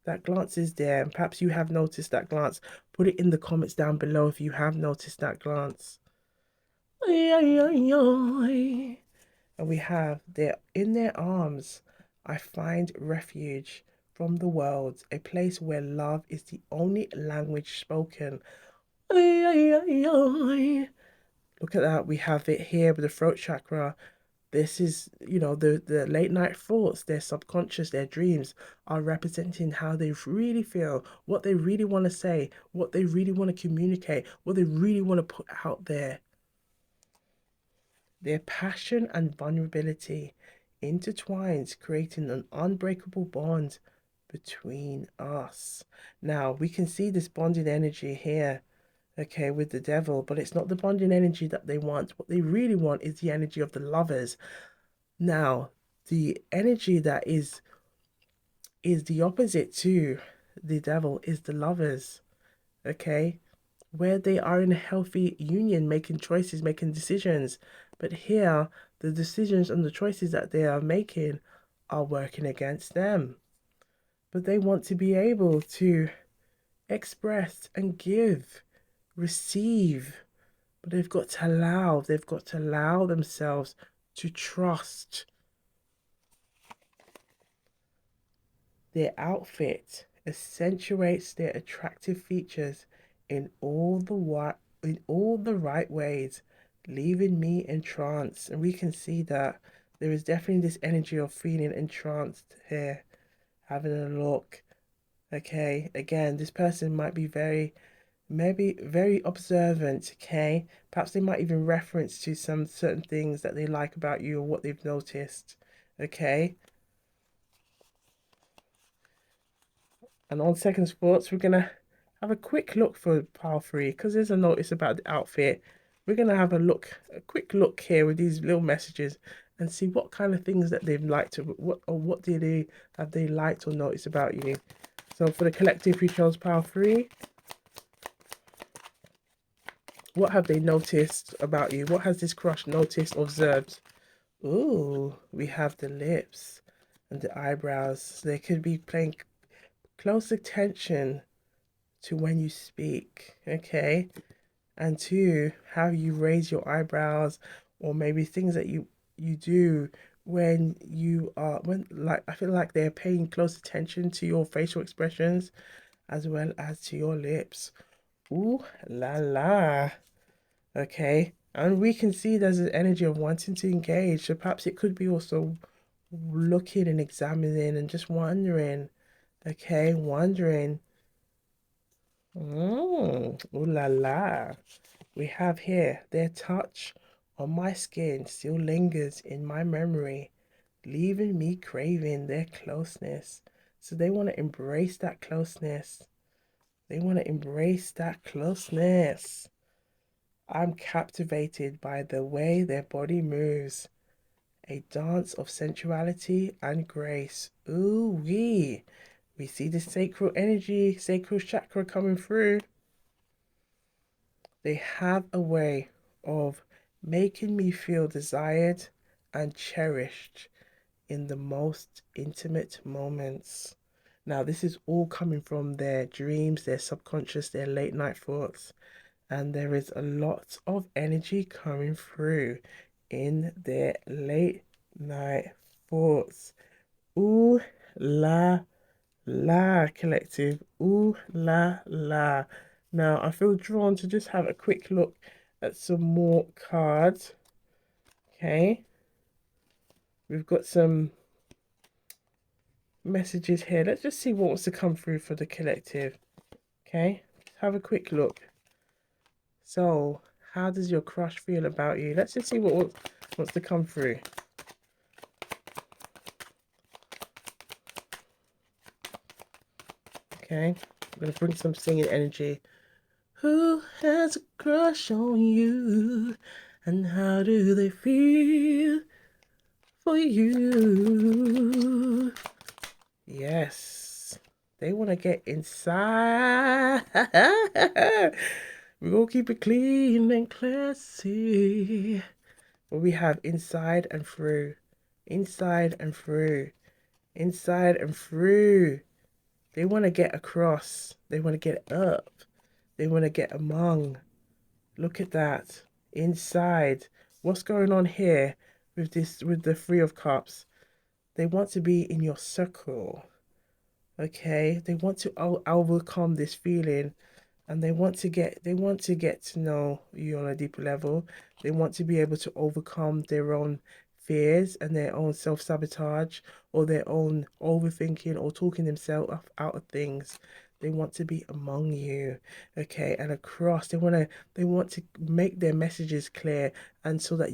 That glance is there, and perhaps you have noticed that glance. Put it in the comments down below if you have noticed that glance. And we have there in their arms, I find refuge from the world, a place where love is the only language spoken. Look at that. We have it here with the throat chakra. This is, the late night thoughts, their subconscious, their dreams are representing how they really feel, what they really want to say, what they really want to communicate, what they really want to put out there. Their passion and vulnerability intertwines, creating an unbreakable bond between us. Now, we can see this bonding energy here, okay, with the devil, but it's not the bonding energy that they want. What they really want is the energy of the lovers. Now, the energy that is the opposite to the devil is the lovers, okay? Where they are in a healthy union, making choices, making decisions. But here, the decisions and the choices that they are making are working against them. But they want to be able to express and give, receive. But they've got to allow themselves to trust. Their outfit accentuates their attractive features in all the right ways, leaving me entranced. And we can see that there is definitely this energy of feeling entranced here, having a look. Okay, again, this person might be maybe very observant, okay? Perhaps they might even reference to some certain things that they like about you or what they've noticed, okay? And on second thoughts, we're gonna have a quick look for pile three because there's a notice about the outfit. We're gonna have a quick look here with these little messages and see what kind of things that they've liked to what did they have they liked or noticed about you. So for the collective, we chose pile three. What have they noticed about you? What has this crush noticed, observed? Ooh, we have the lips and the eyebrows. They could be paying close attention to when you speak, okay? And two, how you raise your eyebrows, or maybe things that you do when you are when like I feel like they're paying close attention to your facial expressions as well as to your lips. Ooh la la. Okay. And we can see there's an energy of wanting to engage. So perhaps it could be also looking and examining and just wondering. Okay, wondering. Ooh la la. We have here their touch on my skin still lingers in my memory, leaving me craving their closeness. So they want to embrace that closeness. They want to embrace that closeness. I'm captivated by the way their body moves, a dance of sensuality and grace. Ooh wee. We see the sacral energy, sacral chakra coming through. They have a way of making me feel desired and cherished in the most intimate moments. Now, this is all coming from their dreams, their subconscious, their late night thoughts, and there is a lot of energy coming through in their late night thoughts. Ooh la la, collective. Ooh la la. Now I feel drawn to just have a quick look at some more cards. Okay. We've got some messages here. Let's just see what wants to come through for the collective. Okay. Have a quick look. So, how does your crush feel about you? Let's just see what wants to come through. Okay. I'm going to bring some singing energy. Who has a crush on you? And how do they feel for you? Yes. They want to get inside. We're going to keep it clean and classy. But we have inside and through. Inside and through. Inside and through. They want to get across. They want to get up. They want to get among. Look at that. Inside. What's going on here with this, with the Three of Cups? They want to be in your circle. Okay? They want to overcome this feeling, and they want to get to know you on a deeper level. They want to be able to overcome their own fears and their own self-sabotage, or their own overthinking, or talking themselves out of things. They want to be among you, okay, and across. They want to make their messages clear, and so that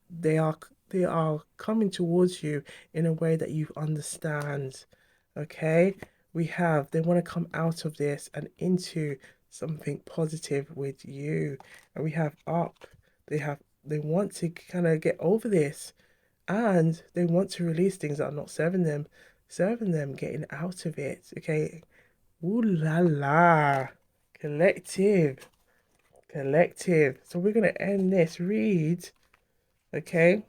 they are they are coming towards you in a way that you understand. Okay, they want to come out of this and into something positive with you. And we have up. They want to kind of get over this, and they want to release things that are not serving them, getting out of it. Okay. Ooh la la. Collective. Collective. So we're gonna end this read, okay,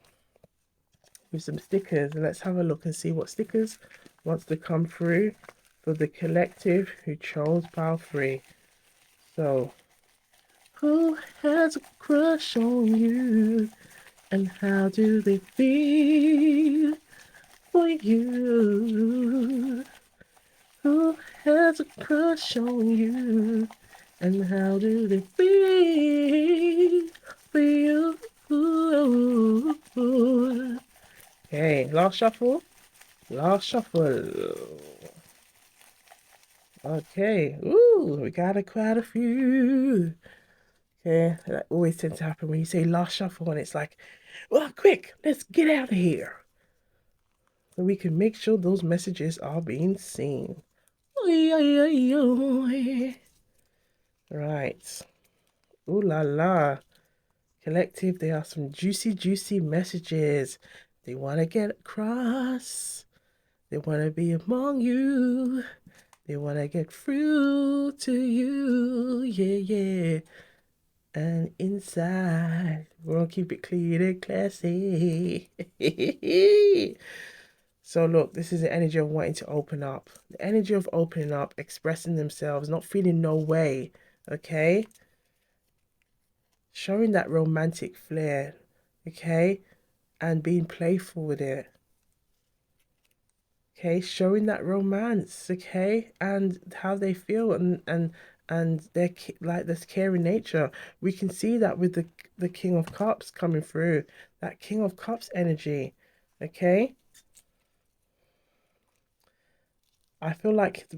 with some stickers. And let's have a look and see what stickers wants to come through for the collective who chose pile 3. So, who has a crush on you? And how do they feel for you? Who has a crush on you? And how do they feel for you? Okay, last shuffle. Last shuffle. Okay. Ooh, we got quite a few. Okay, that always tends to happen when you say last shuffle, and it's like, well, quick, let's get out of here. So we can make sure those messages are being seen. Right. Ooh la la. Collective, there are some juicy, juicy messages. They want to get across. They want to be among you. They want to get through to you. Yeah, yeah. And inside, we're going to keep it clean and classy. So look, this is the energy of wanting to open up. The energy of opening up, expressing themselves, not feeling no way. Okay? Showing that romantic flair. Okay? And being playful with it. Okay, showing that romance, okay, and how they feel, and their like this caring nature. We can see that with the King of Cups coming through, that King of Cups energy. Okay, I feel like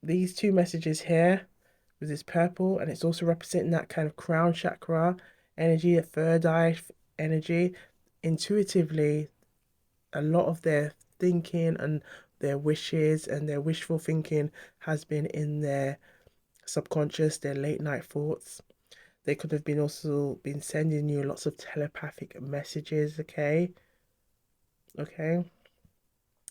these two messages here with this purple, and it's also representing that kind of crown chakra energy, a third eye energy. Intuitively, a lot of their thinking and their wishes and their wishful thinking has been in their subconscious, their late night thoughts. They could have been also been sending you lots of telepathic messages, okay? Okay.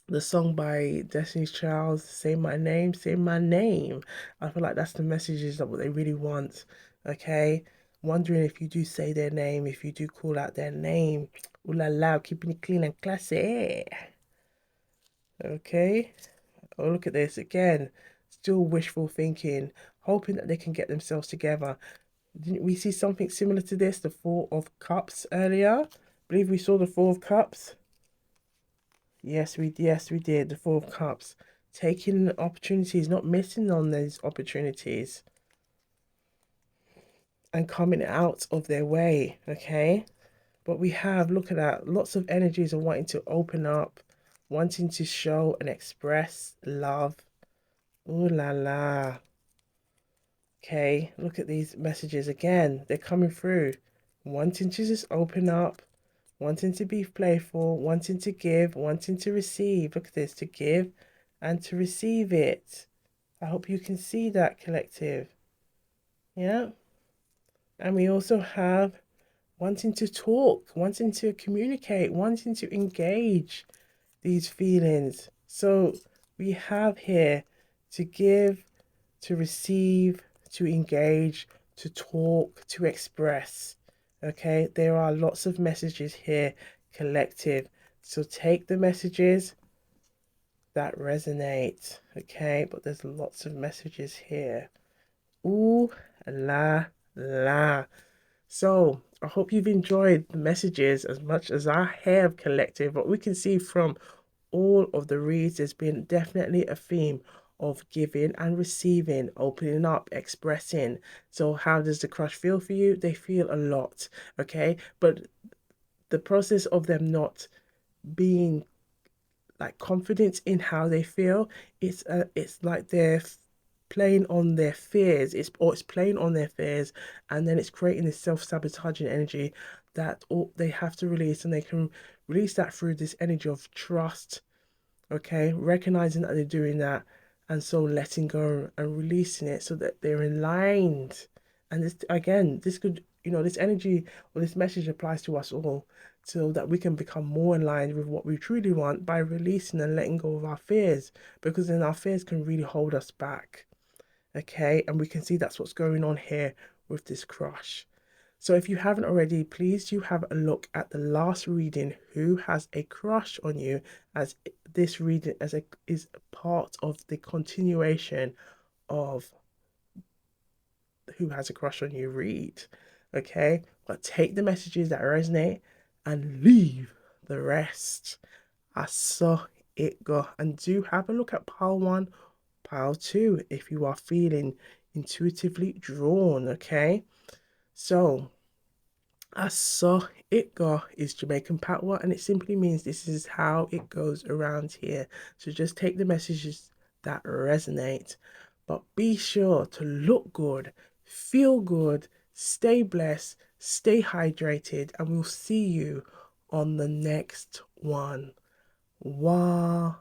The song by Destiny's Child, Say My Name, Say My Name. I feel like that's the messages that what they really want, okay? Wondering if you do say their name, if you do call out their name. Ooh la la, keeping it clean and classy. Okay. Oh, look at this again. Still wishful thinking, hoping that they can get themselves together. Didn't we see something similar to this? The Four of Cups earlier. I believe we saw the Four of Cups. Yes, we did. The Four of Cups. taking opportunities, not missing on these opportunities, and coming out of their way, okay? But we have, look at that, lots of energies of wanting to open up, wanting to show and express love. Ooh la la. Okay, look at these messages again. They're coming through. Wanting to just open up, wanting to be playful, wanting to give, wanting to receive. Look at this, to give and to receive it. I hope you can see that, collective. Yeah. And we also have wanting to talk, wanting to communicate, wanting to engage these feelings. So we have here to give, to receive, to engage, to talk, to express. Okay, there are lots of messages here, collective. So take the messages that resonate. Okay, but there's lots of messages here. Ooh la la. So I hope you've enjoyed the messages as much as I have, collective. But we can see from all of the reads, there's been definitely a theme of giving and receiving, opening up, expressing. So how does the crush feel for you? They feel a lot, okay? But the process of them not being like confident in how they feel, it's like they're playing on their fears. It's playing on their fears, and then it's creating this self-sabotaging energy that all they have to release, and they can release that through this energy of trust. Okay, recognizing that they're doing that, and so letting go and releasing it so that they're aligned. And this again, this could, this energy or this message applies to us all, so that we can become more aligned with what we truly want by releasing and letting go of our fears, because then our fears can really hold us back. Okay, and we can see that's what's going on here with this crush. So if you haven't already, please do have a look at the last reading, Who Has a Crush on You, as this reading is part of the continuation of Who Has a Crush on You read. Okay, but take the messages that resonate and leave the rest. I saw it go. And do have a look at pile one, pile two, if you are feeling intuitively drawn. Okay, so I saw it go is Jamaican patois, and it simply means this is how it goes around here. So just take the messages that resonate, but be sure to look good, feel good, stay blessed, stay hydrated, and we'll see you on the next one. Gwan.